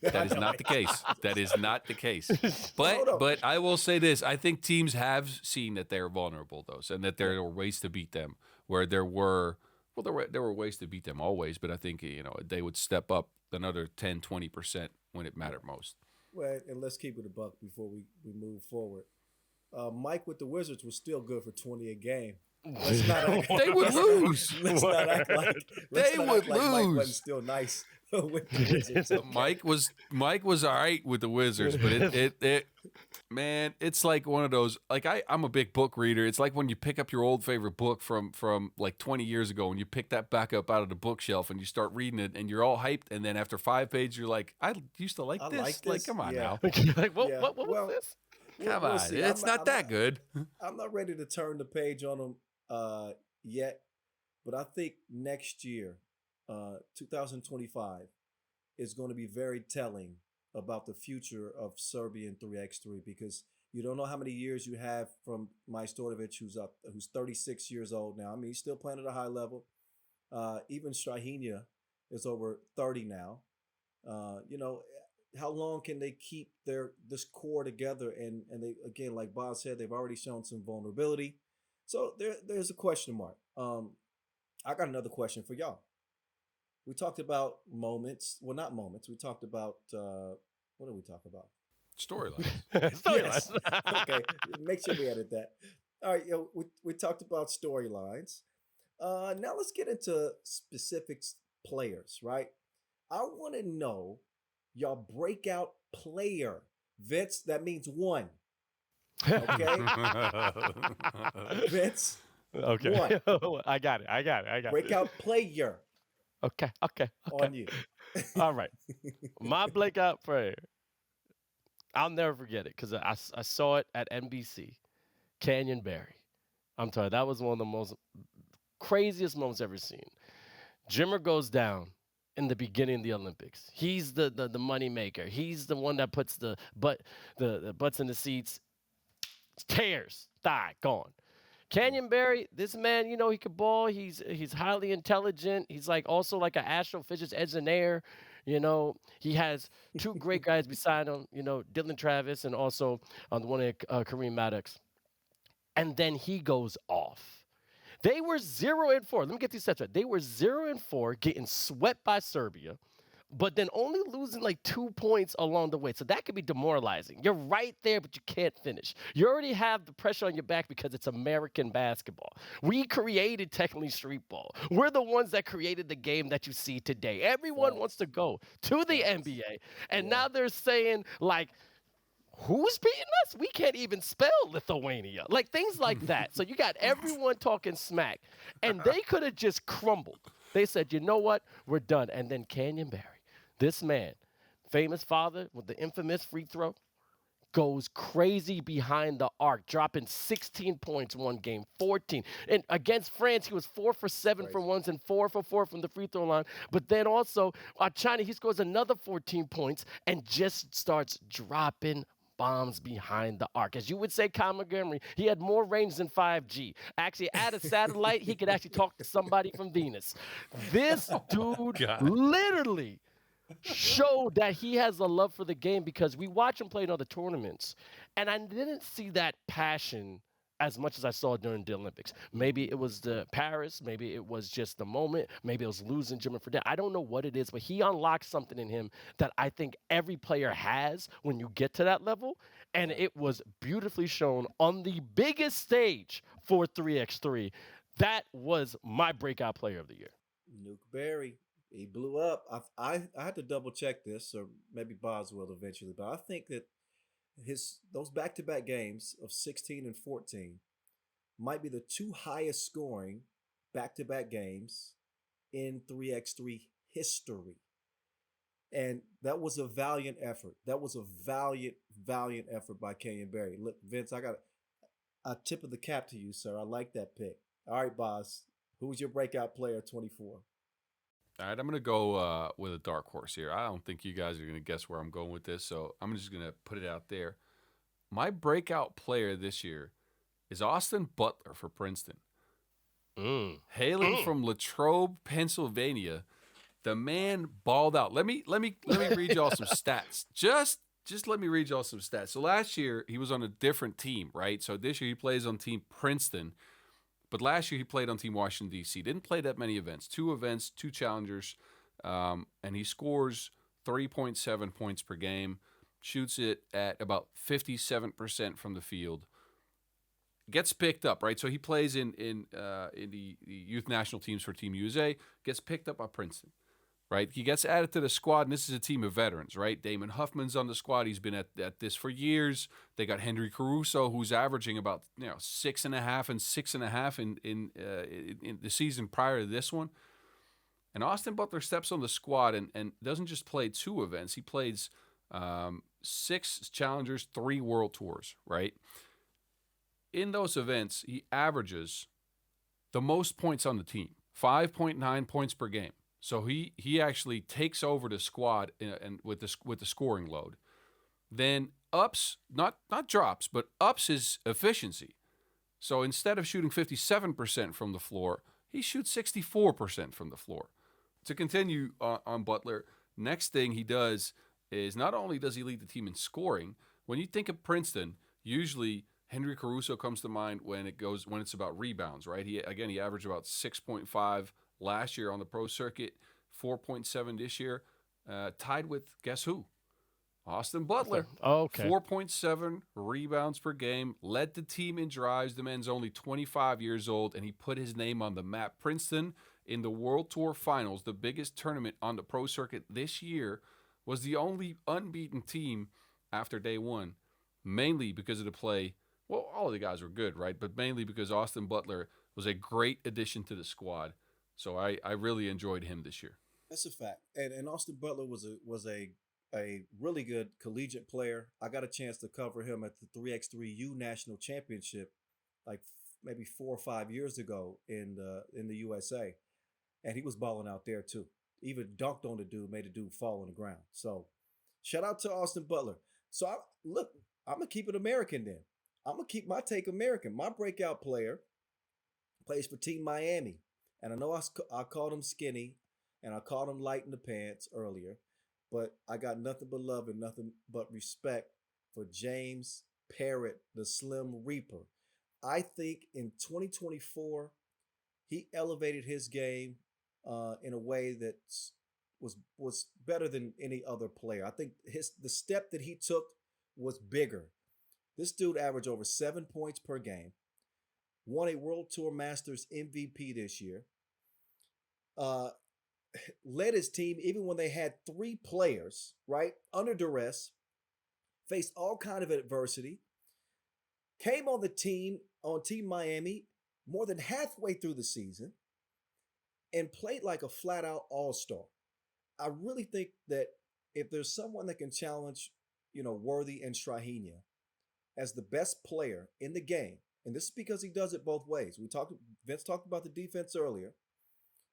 That is not the case. That is not the case. No, no. But I will say this: I think teams have seen that they're vulnerable, though, and that there were ways to beat them. Where there were ways to beat them always, but I think they would step up another 10, 20% when it mattered most. Well, and let's keep it a buck before we move forward. Mike with the Wizards was still good for 20 a game. Let's not act, They would lose. let's not act like They would Mike lose. wasn't still nice with the Wizards. Okay? Mike was all right with the Wizards, but it man, it's like one of those. Like I'm a big book reader. It's like when you pick up your old favorite book from like 20 years ago, and you pick that back up out of the bookshelf, and you start reading it, and you're all hyped, and then after 5 pages, you're like, I used to like I this. like Like, this. come on Yeah. now, Like, what, Yeah. what Well, was this? come We'll on. see. It's not that good. I'm not ready to turn the page on them yet, but I think next year, 2025, is going to be very telling about the future of Serbian 3x3 because you don't know how many years you have from Majstorovic, who's 36 years old now. I mean, he's still playing at a high level. Even Strahinja is over 30 now. how long can they keep this core together? And they, again, like Bob said, they've already shown some vulnerability. So there's a question mark. I got another question for y'all. We talked about moments. Well, not moments. We talked about what did we talk about? Storylines. Yes. Okay. Make sure we edit that. All right. We talked about storylines. Now let's get into specific players, right? I want to know y'all breakout player. Vince, that means one. Okay. Vince. Okay. I got it. Breakout player. Okay. On you. All right. My breakout player. I'll never forget it because I saw it at NBC. Canyon Barry. I'm sorry, that was one of the most craziest moments I've ever seen. Jimmer goes down in the beginning of the Olympics. He's the money maker. He's the one that puts the butts in the seats. Tears, thigh, gone. Canyon Barry, this man, he could ball. He's highly intelligent. He's also like an astrophysics engineer. He has two great guys beside him. Dylan Travis and also the one Kareem Maddox. And then he goes off. They were 0-4. Let me get these stats right. They were 0-4, getting swept by Serbia, but then only losing like 2 points along the way. So that could be demoralizing. You're right there, but you can't finish. You already have the pressure on your back because it's American basketball. We created technically street ball. We're the ones that created the game that you see today. Everyone wants to go to the NBA, and now they're saying who's beating us? We can't even spell Lithuania. Things like that. So you got everyone talking smack. And they could have just crumbled. They said, you know what? We're done. And then Canyon Barry, this man, famous father with the infamous free throw, goes crazy behind the arc, dropping 16 points one game, 14. And against France, he was 4 for 7 from ones and 4 for 4 from the free throw line. But then also, China, he scores another 14 points and just starts dropping bombs behind the arc. As you would say, Kyle Montgomery, he had more range than 5G. Actually, at a satellite, he could actually talk to somebody from Venus. This dude literally showed that he has a love for the game because we watch him play in other tournaments, and I didn't see that passion as much as I saw during the Olympics. Maybe it was the Paris, maybe it was just the moment, maybe it was losing Jimmy Fredette. I don't know what it is, but he unlocked something in him that I think every player has when you get to that level, and it was beautifully shown on the biggest stage for 3x3. That was my breakout player of the year. Nuke Berry. He blew up. I had to double check this, or maybe Bas will eventually, but I think that those back-to-back games of 16 and 14 might be the two highest scoring back-to-back games in 3x3 history. And that was a valiant effort. That was a valiant effort by Canyon Barry. Look, Vince, I got a tip of the cap to you, sir. I like that pick. All right, Bas, who was your breakout player 24? All right, I'm going to go with a dark horse here. I don't think you guys are going to guess where I'm going with this, so I'm just going to put it out there. My breakout player this year is Austin Butler for Princeton. Hailing from Latrobe, Pennsylvania, the man balled out. Let me read y'all some stats. Just let me read y'all some stats. So last year, he was on a different team, right? So this year, he plays on Team Princeton. But last year, he played on Team Washington, D.C. Didn't play that many events. 2 events, 2 challengers. And he scores 3.7 points per game. Shoots it at about 57% from the field. Gets picked up, right? So he plays in the youth national teams for Team USA. Gets picked up by Princeton, right? He gets added to the squad, and this is a team of veterans, right? Damon Huffman's on the squad. He's been at this for years. They got Henry Caruso, who's averaging about 6.5 and 6.5 in the season prior to this one. And Austin Butler steps on the squad and doesn't just play 2 events. He plays 6 challengers, 3 world tours, right? In those events, he averages the most points on the team, 5.9 points per game. So he actually takes over the squad and with the scoring load, then ups not drops but ups his efficiency. So instead of shooting 57% from the floor, he shoots 64% from the floor. To continue on Butler, next thing he does is not only does he lead the team in scoring, when you think of Princeton, usually Henry Caruso comes to mind when it's about rebounds, right? He averaged about 6.5 last year on the pro circuit, 4.7 this year, tied with guess who? Austin Butler. Okay. 4.7 rebounds per game, led the team in drives. The man's only 25 years old, and he put his name on the map. Princeton in the World Tour Finals, the biggest tournament on the pro circuit this year, was the only unbeaten team after day one, mainly because of the play. Well, all of the guys were good, right? But mainly because Austin Butler was a great addition to the squad. So I really enjoyed him this year. That's a fact. And Austin Butler was a really good collegiate player. I got a chance to cover him at the 3x3U National Championship, like maybe 4 or 5 years ago in the USA, and he was balling out there too. Even dunked on the dude, made the dude fall on the ground. So, shout out to Austin Butler. So, I'm gonna keep it American then. I'm gonna keep my take American. My breakout player plays for Team Miami, and I know I called him skinny, and I called him light in the pants earlier. But I got nothing but love and nothing but respect for James Parrott, the Slim Reaper. I think in 2024, he elevated his game in a way that was better than any other player. I think the step that he took was bigger. This dude averaged over 7 points per game, won a World Tour Masters MVP this year. Led his team even when they had 3 players, right, under duress, faced all kind of adversity, came on Team Miami more than halfway through the season, and played like a flat-out all-star. I really think that if there's someone that can challenge, Worthy and Strahinja as the best player in the game, and this is because he does it both ways. Vince talked about the defense earlier,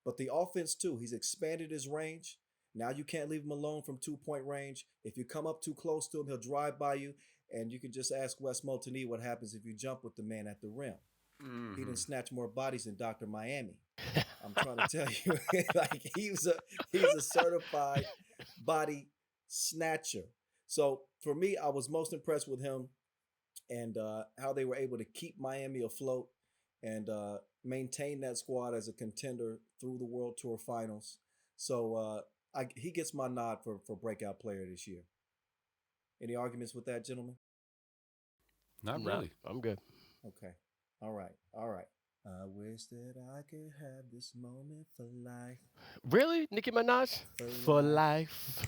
but the offense too. He's expanded his range. Now you can't leave him alone from 2-point range. If you come up too close to him, he'll drive by you. And you can just ask Wes Moulton what happens if you jump with the man at the rim. Mm-hmm. He didn't snatch more bodies than Dr. Miami. I'm trying to tell you, like he's a certified body snatcher. So for me, I was most impressed with him and how they were able to keep Miami afloat and maintain that squad as a contender through the World Tour Finals. So he gets my nod for breakout player this year. Any arguments with that, gentlemen? Not really. No, I'm good. Okay. All right. I wish that I could have this moment for life. Really? Nicki Minaj? For life.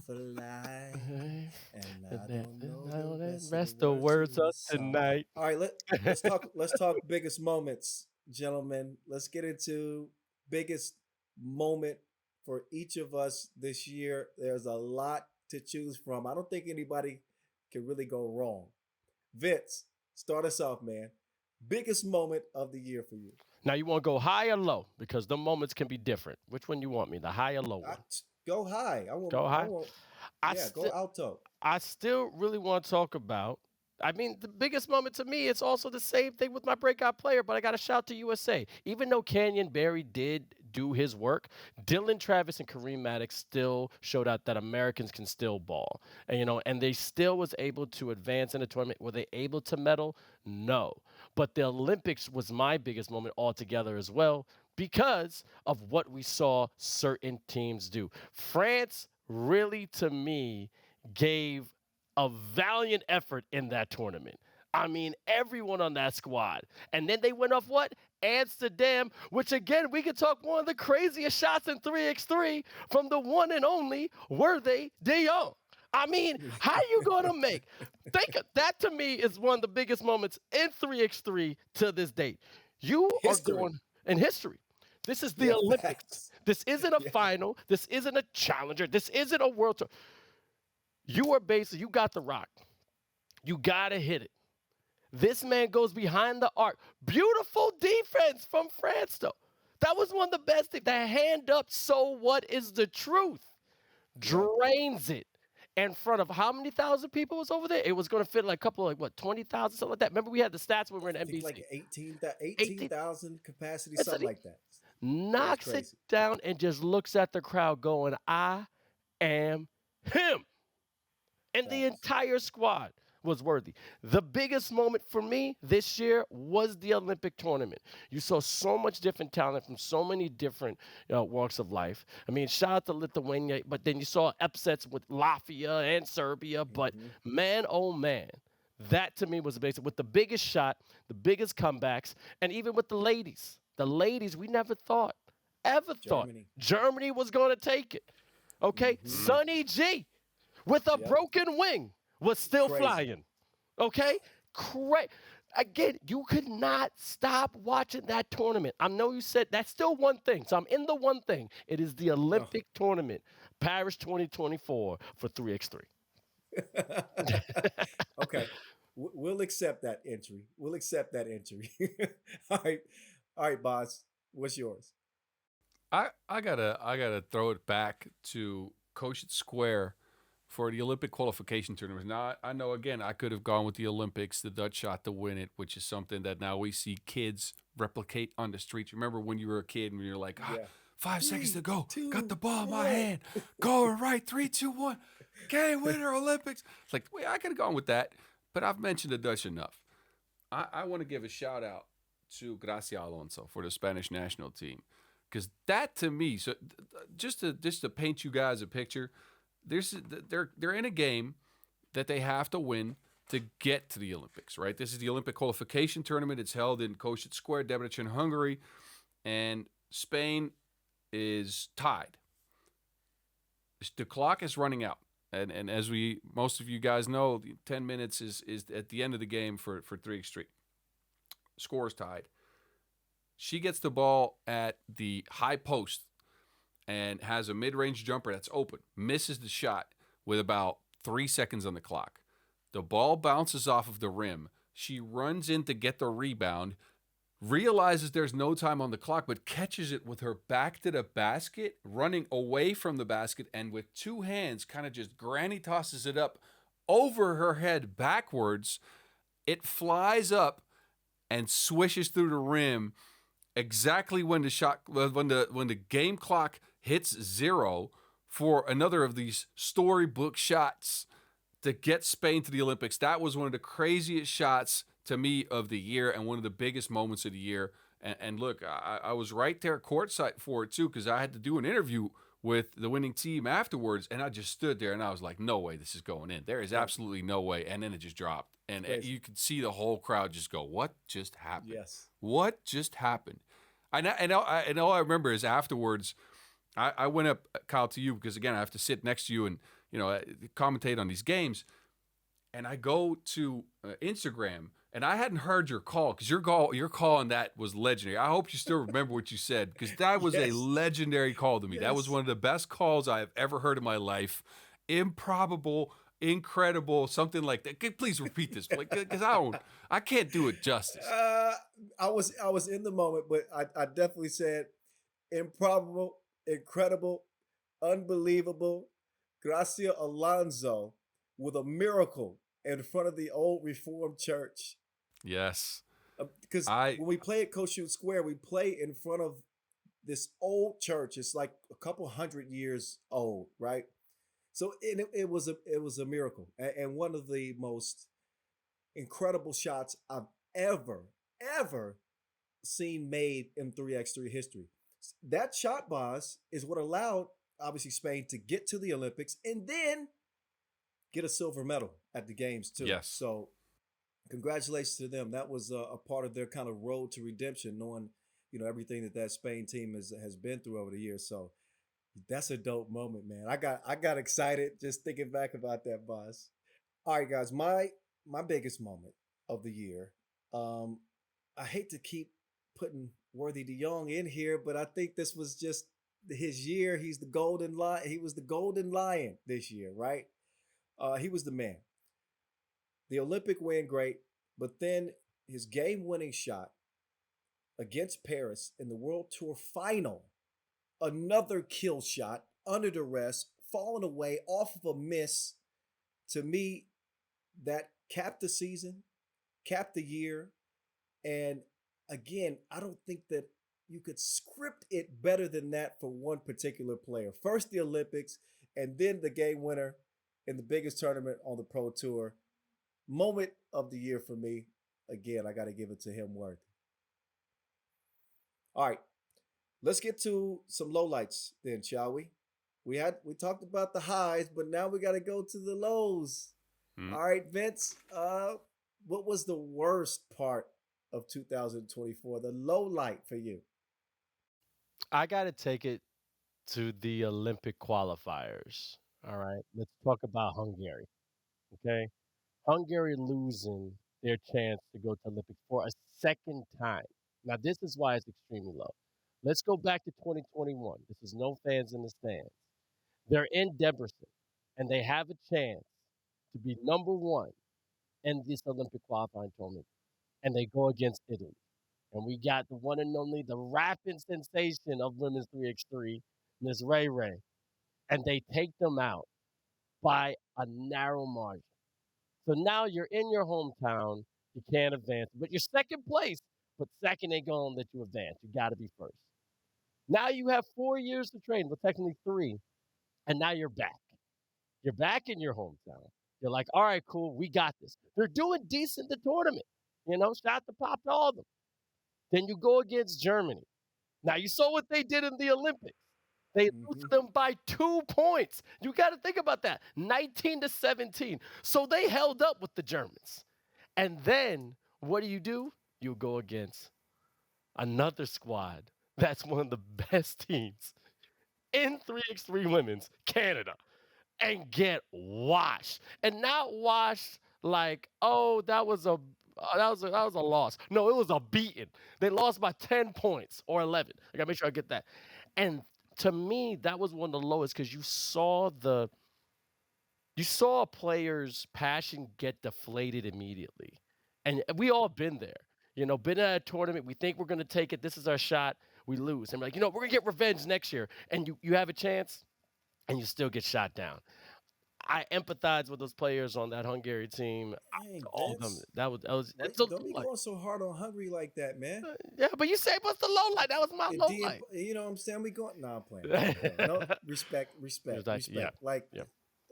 For life. And I don't know the rest of the words of tonight. All right, let's talk biggest moments, gentlemen. Let's get into biggest moment for each of us this year. There's a lot to choose from. I don't think anybody can really go wrong. Vince, start us off, man. Biggest moment of the year for you. Now you want to go high or low? Because the moments can be different. Which one you want me? The high or low one? Go high. Go high? Go alto. I still really want to talk about, the biggest moment to me, it's also the same thing with my breakout player, but I got to shout to USA. Even though Canyon Barry did do his work, Dylan Travis and Kareem Maddox still showed out that Americans can still ball. And they still was able to advance in the tournament. Were they able to medal? No. But the Olympics was my biggest moment altogether as well because of what we saw certain teams do. France really, to me, gave a valiant effort in that tournament. Everyone on that squad. And then they went off what? Amsterdam, which again, we could talk one of the craziest shots in 3x3 from the one and only Worthy de Jong. How you going to make? That to me is one of the biggest moments in 3x3 to this date. You are going in history. This is the Olympics. Facts. This isn't a final. This isn't a challenger. This isn't a world tour. You got the rock. You got to hit it. This man goes behind the arc. Beautiful defense from France, though. That was one of the best things. The hand up, so what is the truth? Drains it in front of how many thousand people was over there? It was going to fit like a couple, 20,000, something like that. Remember, we had the stats when we were in NBC. Like 18,000 capacity, something like that. Knocks it down and just looks at the crowd going, I am him. And the entire squad was worthy. The biggest moment for me this year was the Olympic tournament. You saw so much different talent from so many different walks of life. I mean, shout out to Lithuania, but then you saw upsets with Latvia and Serbia. But man, oh man, that to me was the basic with the biggest shot, the biggest comebacks, and even with the ladies. The ladies, we never thought, ever thought Germany was going to take it. Okay, Sonny G with a broken wing was still flying. Okay? Again, you could not stop watching that tournament. I know you said that's still one thing. So I'm in the one thing. It is the Olympic tournament, Paris 2024 for 3x3. Okay. We'll accept that entry. We'll accept that entry. All right. All right, Bas. What's yours? I gotta throw it back to Koschitz Square for the Olympic qualification tournament. Now, I know, again, I could have gone with the Olympics, the Dutch shot to win it, which is something that now we see kids replicate on the streets. Remember when you were a kid and you're like, 5 seconds to go, got the ball in my hand, going right, 3, 2, 1, okay, winner Olympics. It's like, wait, I could have gone with that, but I've mentioned the Dutch enough. I want to give a shout out to Gracia Alonso for the Spanish national team, because that to me, so just to paint you guys a picture, they're in a game that they have to win to get to the Olympics, right? This is the Olympic qualification tournament. It's held in Košice Square, Debrecen, Hungary, and Spain is tied. The clock is running out, and as most of you guys know, 10 minutes is at the end of the game for 3x3. Score is tied. She gets the ball at the high post and has a mid-range jumper that's open, misses the shot with about 3 seconds on the clock. The ball bounces off of the rim. She runs in to get the rebound, realizes there's no time on the clock, but catches it with her back to the basket, running away from the basket, and with two hands kind of just granny tosses it up over her head backwards. It flies up and swishes through the rim exactly when the game clock hits 0 for another of these storybook shots to get Spain to the Olympics. That was one of the craziest shots to me of the year and one of the biggest moments of the year. And look, I was right there courtside for it too, because I had to do an interview with the winning team afterwards, and I just stood there and I was like, no way this is going in. There is absolutely no way. And then it just dropped. And you could see the whole crowd just go, what just happened? Yes. What just happened? And all I remember is afterwards, I went up, Kyle, to you, because again, I have to sit next to you and commentate on these games. And I go to Instagram, and I hadn't heard your call, because your call on that was legendary. I hope you still remember what you said, because that was a legendary call to me. Yes. That was one of the best calls I have ever heard in my life. Improbable, incredible, something like that. Please repeat this, because I can't do it justice. I was in the moment, but I definitely said improbable, incredible, unbelievable. Gracia Alonso with a miracle in front of the old Reformed Church. Yes. Because when we play at Košice Square, we play in front of this old church. It's like a couple hundred years old, right? So it was a miracle, and one of the most incredible shots I've ever seen made in 3x3 history. That shot, Bas, is what allowed obviously Spain to get to the Olympics and then get a silver medal at the games too. Yes. So congratulations to them. That was a part of their kind of road to redemption, knowing everything that Spain team has been through over the years. So that's a dope moment, man. I got excited just thinking back about that, Bas. All right, guys, my biggest moment of the year. I hate to keep putting Worthy de Jong in here, but I think this was just his year. He's the golden lion. He was the golden lion this year, right? He was the man. The Olympic win, great, but then his game-winning shot against Paris in the World Tour final, another kill shot under duress, falling away off of a miss. To me, that capped the season, capped the year, and again, I don't think that you could script it better than that for one particular player. First, the Olympics, and then the game winner in the biggest tournament on the Pro Tour. Moment of the year for me. Again, I got to give it to him, Worthy. All right, let's get to some lowlights then, shall we? We talked about the highs, but now we got to go to the lows. All right, Vince. What was the worst part of 2024? The low light for you? I got to take it to the Olympic qualifiers. All right, let's talk about Hungary. Okay, Hungary losing their chance to go to Olympics for a second time. Now, this is why it's extremely low. Let's go back to 2021. This is no fans in the stands. They're in Debrecen, and they have a chance to be number one in this Olympic qualifying tournament, and they go against Italy. And we got the one and only, the rapping sensation of women's 3x3, Miss Ray Ray, and they take them out by a narrow margin. So now you're in your hometown, you can't advance, but you're second place, but second ain't going to let you advance. You got to be first. Now you have 4 years to train, well, technically 3, and now you're back. You're back in your hometown. You're like, all right, cool, we got this. They're doing decent in the tournament. Shot the pop to all of them. Then you go against Germany. Now, you saw what they did in the Olympics. They lose them by 2 points. You got to think about that. 19-17. So they held up with the Germans. And then what do? You go against another squad that's one of the best teams in 3x3 women's, Canada, and get washed. And not washed like, oh, that was a loss. No, it was a beating. They lost by 10 points or 11. I got to make sure I get that. And to me, that was one of the lowest because you saw a player's passion get deflated immediately. And we all been there. Been at a tournament. We think we're going to take it. This is our shot. We lose. And we're like, we're going to get revenge next year. And you have a chance, and you still get shot down. I empathize with those players on that Hungary team. Dang, All of them. Vince. That was. Don't be going so hard on Hungary like that, man. Yeah, but you say what's the low light? That was my low light. You know what I'm saying? We going. No, I'm playing. No, respect. Yeah. Like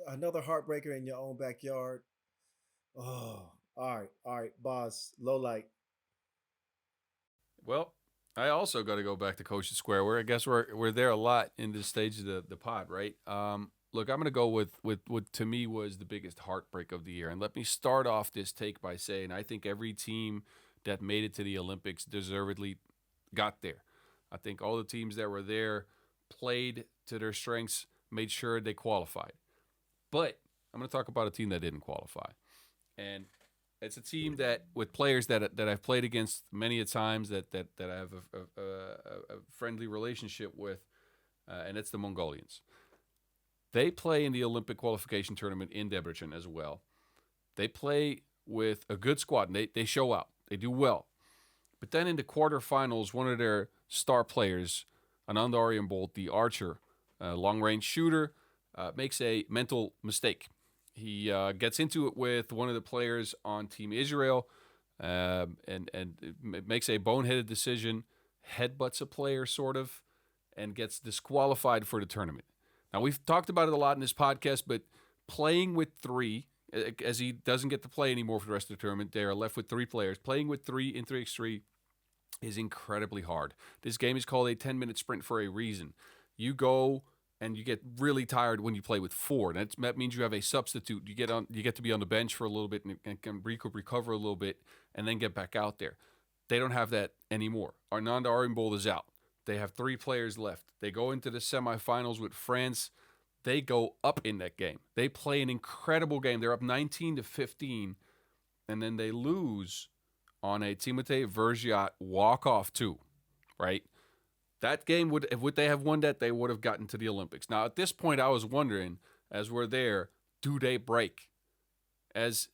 another heartbreaker in your own backyard. Oh, all right, Bas. Low light. Well, I also got to go back to Coach's Square. I guess we're there a lot in this stage of the pod, right? Look, I'm going to go with what to me was the biggest heartbreak of the year. And let me start off this take by saying I think every team that made it to the Olympics deservedly got there. I think all the teams that were there played to their strengths, made sure they qualified. But I'm going to talk about a team that didn't qualify. And it's a team that, with players that I've played against many a times, that I have a friendly relationship with, and it's the Mongolians. They play in the Olympic qualification tournament in Debrecen as well. They play with a good squad, and they show out. They do well. But then in the quarterfinals, one of their star players, Anand Aryambolt, the archer, long-range shooter, makes a mental mistake. He gets into it with one of the players on Team Israel and makes a boneheaded decision, headbutts a player sort of, and gets disqualified for the tournament. Now, we've talked about it a lot in this podcast, but playing with 3, as he doesn't get to play anymore for the rest of the tournament, they are left with 3 players. Playing with 3 in 3x3 is incredibly hard. This game is called a 10-minute sprint for a reason. You go and you get really tired when you play with 4. That means you have a substitute. You get to be on the bench for a little bit and can recover a little bit and then get back out there. They don't have that anymore. Anand Aryambolt is out. They have 3 players left. They go into the semifinals with France. They go up in that game. They play an incredible game. They're up 19-15, and then they lose on a Timothée Vergiat walk-off 2, right? That game, would they have won that, they would have gotten to the Olympics. Now, at this point, I was wondering, as we're there, do they break? As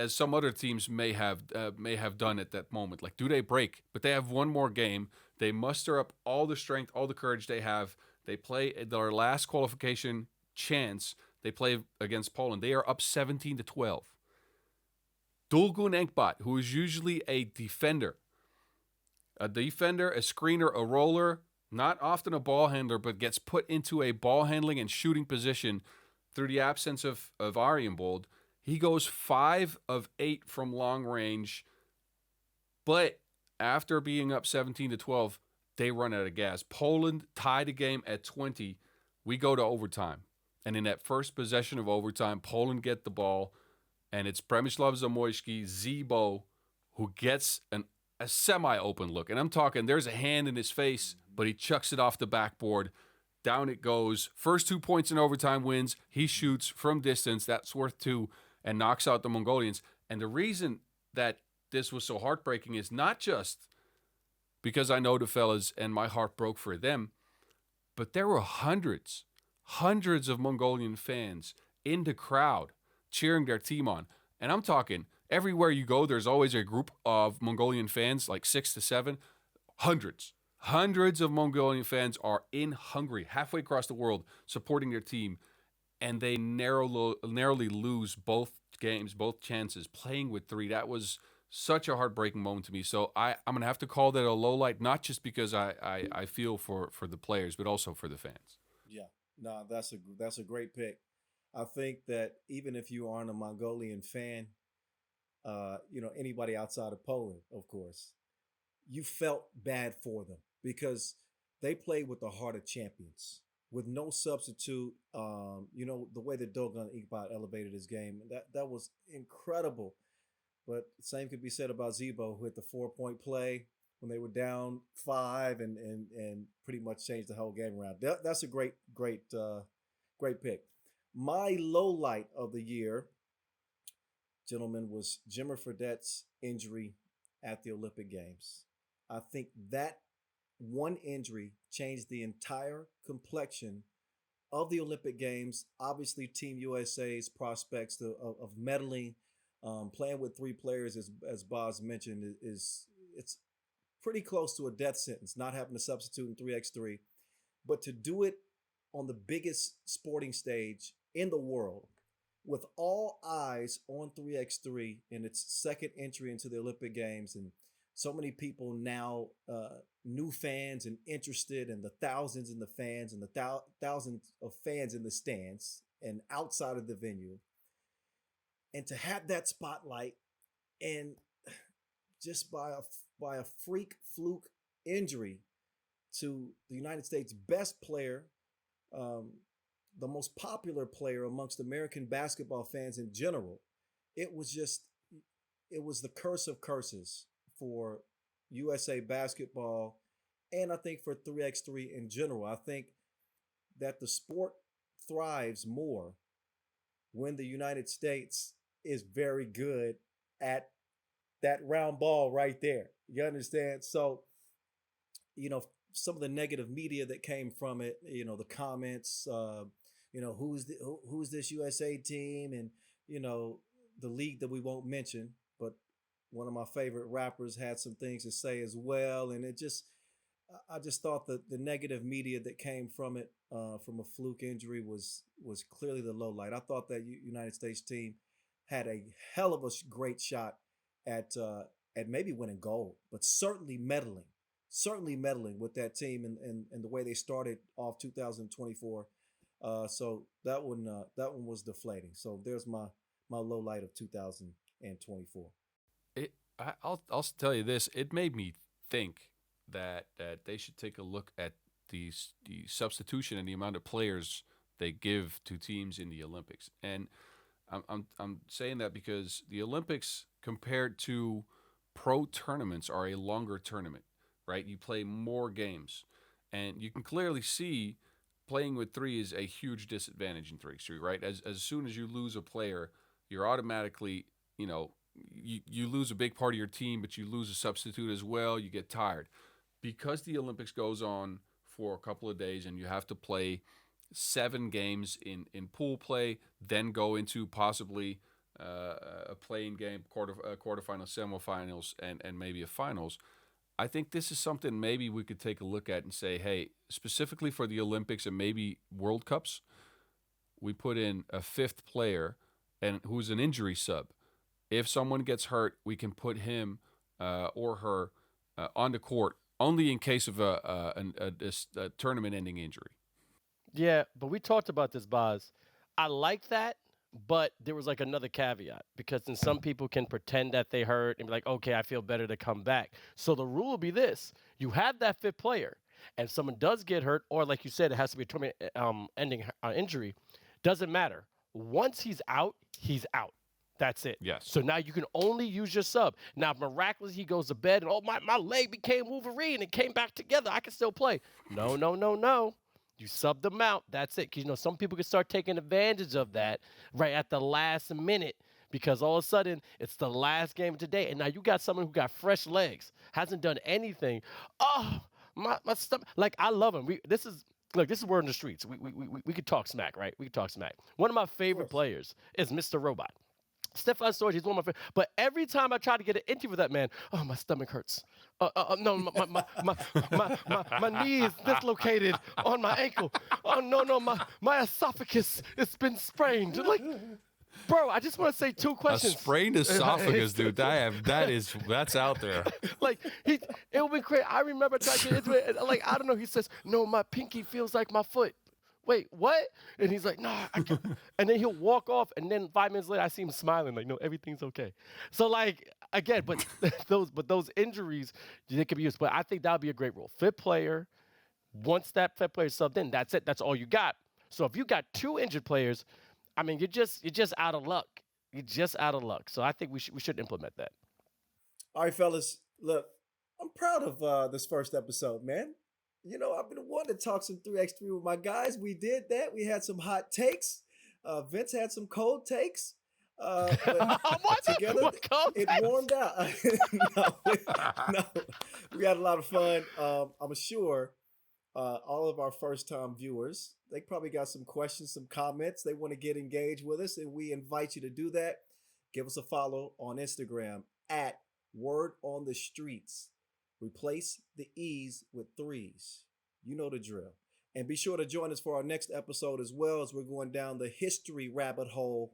some other teams may have done at that moment. Like, do they break? But they have one more game. They muster up all the strength, all the courage they have. They play their last qualification chance. They play against Poland. They are up 17-12. Dulgun Enkbat, who is usually a defender, a screener, a roller, not often a ball handler, but gets put into a ball handling and shooting position through the absence of Arienbold. He goes 5 of 8 from long range, but after being up 17-12, they run out of gas. Poland tied the game at 20. We go to overtime. And in that first possession of overtime, Poland get the ball, and it's Przemysław Zamoyski, Zebo, who gets a semi-open look. And I'm talking, there's a hand in his face, but he chucks it off the backboard. Down it goes. First 2 points in overtime wins. He shoots from distance. That's worth 2 and knocks out the Mongolians. And the reason that this was so heartbreaking is not just because I know the fellas and my heart broke for them, but there were hundreds of Mongolian fans in the crowd cheering their team on. And I'm talking, everywhere you go, there's always a group of Mongolian fans, like 6 to 7. Hundreds of Mongolian fans are in Hungary, halfway across the world, supporting their team. And they narrowly lose both games, both chances, playing with 3. That was such a heartbreaking moment to me. So I'm going to have to call that a low light, not just because I feel for the players, but also for the fans. Yeah, no, that's a great pick. I think that even if you aren't a Mongolian fan, anybody outside of Poland, of course, you felt bad for them because they played with the heart of champions, with no substitute. The way that Dogan Iqbal elevated his game, that was incredible. But the same could be said about Zebo, who hit the 4-point play when they were down 5 and pretty much changed the whole game around. That's a great pick. My low light of the year, gentlemen, was Jimmer Fredette's injury at the Olympic Games. I think that one injury changed the entire complexion of the Olympic Games. Obviously, Team USA's prospects of medaling, playing with 3 players, as Bas mentioned, it's pretty close to a death sentence, not having to substitute in 3x3. But to do it on the biggest sporting stage in the world, with all eyes on 3x3 in its second entry into the Olympic Games, and so many people now, new fans and interested, and the thousands in the fans and the thousands of fans in the stands and outside of the venue. And to have that spotlight, and just by a freak fluke injury to the United States' best player, the most popular player amongst American basketball fans in general, it was the curse of curses for USA basketball, and I think for 3x3 in general. I think that the sport thrives more when the United States is very good at that round ball right there. You understand? So, some of the negative media that came from it, the comments, who's this USA team, and, the league that we won't mention, but one of my favorite rappers had some things to say as well. And I just thought that the negative media that came from it, from a fluke injury, was clearly the low light. I thought that United States team had a hell of a great shot at maybe winning gold, but certainly meddling with that team and the way they started off 2024. So that one was deflating. So there's my low light of 2024. I'll tell you this. It made me think that they should take a look at the substitution and the amount of players they give to teams in the Olympics. And I'm saying that because the Olympics, compared to pro tournaments, are a longer tournament, right? You play more games, and you can clearly see playing with 3 is a huge disadvantage in 3x3, right? As soon as you lose a player, you're automatically, you lose a big part of your team, but you lose a substitute as well. You get tired. Because the Olympics goes on for a couple of days and you have to play 7 games in pool play, then go into possibly a playing game, quarterfinals, semifinals, and maybe a finals. I think this is something maybe we could take a look at and say, hey, specifically for the Olympics and maybe World Cups, we put in a 5th player and who's an injury sub. If someone gets hurt, we can put him or her on the court Only in case of a tournament-ending injury. Yeah, but we talked about this, Bas. I like that, but there was like another caveat because then some people can pretend that they hurt and be like, okay, I feel better to come back. So the rule will be this: you have that fifth player, and someone does get hurt, or like you said, it has to be a tournament ending injury. Doesn't matter. Once he's out, he's out. That's it. Yes. So now you can only use your sub. Now, if miraculously he goes to bed and, oh, my leg became Wolverine and came back together, I can still play. No, no, no, no. You sub them out. That's it. Because, some people can start taking advantage of that right at the last minute because all of a sudden it's the last game of the day. And now you got someone who got fresh legs, hasn't done anything. Oh, my stomach. Like, I love him. This is word in the streets. We could talk smack, right? We could talk smack. One of my favorite players is Mr. Robot. Stefan Storage, he's one of my favorites. But every time I try to get an interview with that man, oh, my stomach hurts. No, my knee is dislocated on my ankle. Oh, no, my esophagus, it's been sprained. Like, bro, I just want to say two questions. A sprained esophagus, dude. That's out there. Like, it would be crazy. I remember trying to get into it, and, like, I don't know, he says, no, my pinky feels like my foot. Wait, what? And he's like, nah. And then he'll walk off, and then 5 minutes later, I see him smiling, like, no, everything's okay. So, like, again, but those injuries, they could be used. But I think that would be a great rule. Fifth player, once that fifth player subbed in, that's it. That's all you got. So if you got two injured players, I mean, you're just out of luck. You're just out of luck. So I think we should implement that. All right, fellas, look, I'm proud of this first episode, man. I've been wanting to talk some 3x3 with my guys. We did that. We had some hot takes. Vince had some cold takes. But together, it warmed out. No, we had a lot of fun. I'm sure all of our first-time viewers, they probably got some questions, some comments. They want to get engaged with us, and we invite you to do that. Give us a follow on Instagram at Word on the Streets. Replace the E's with 3s. You know the drill. And be sure to join us for our next episode as well, as we're going down the history rabbit hole.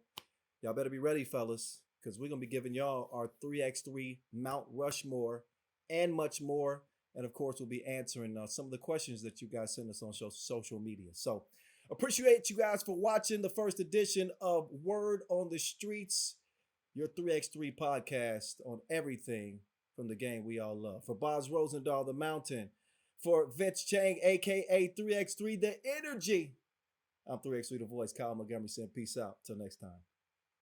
Y'all better be ready, fellas, because we're going to be giving y'all our 3x3 Mount Rushmore and much more. And of course, we'll be answering some of the questions that you guys send us on social media. So appreciate you guys for watching the first edition of Word on the Streets, your 3x3 podcast on everything from the game we all love. For Bas Rozendaal, the Mountain. For Vince Chang, a.k.a. 3x3, the Energy. I'm 3x3, the voice. Kyle Montgomery saying peace out. Till next time.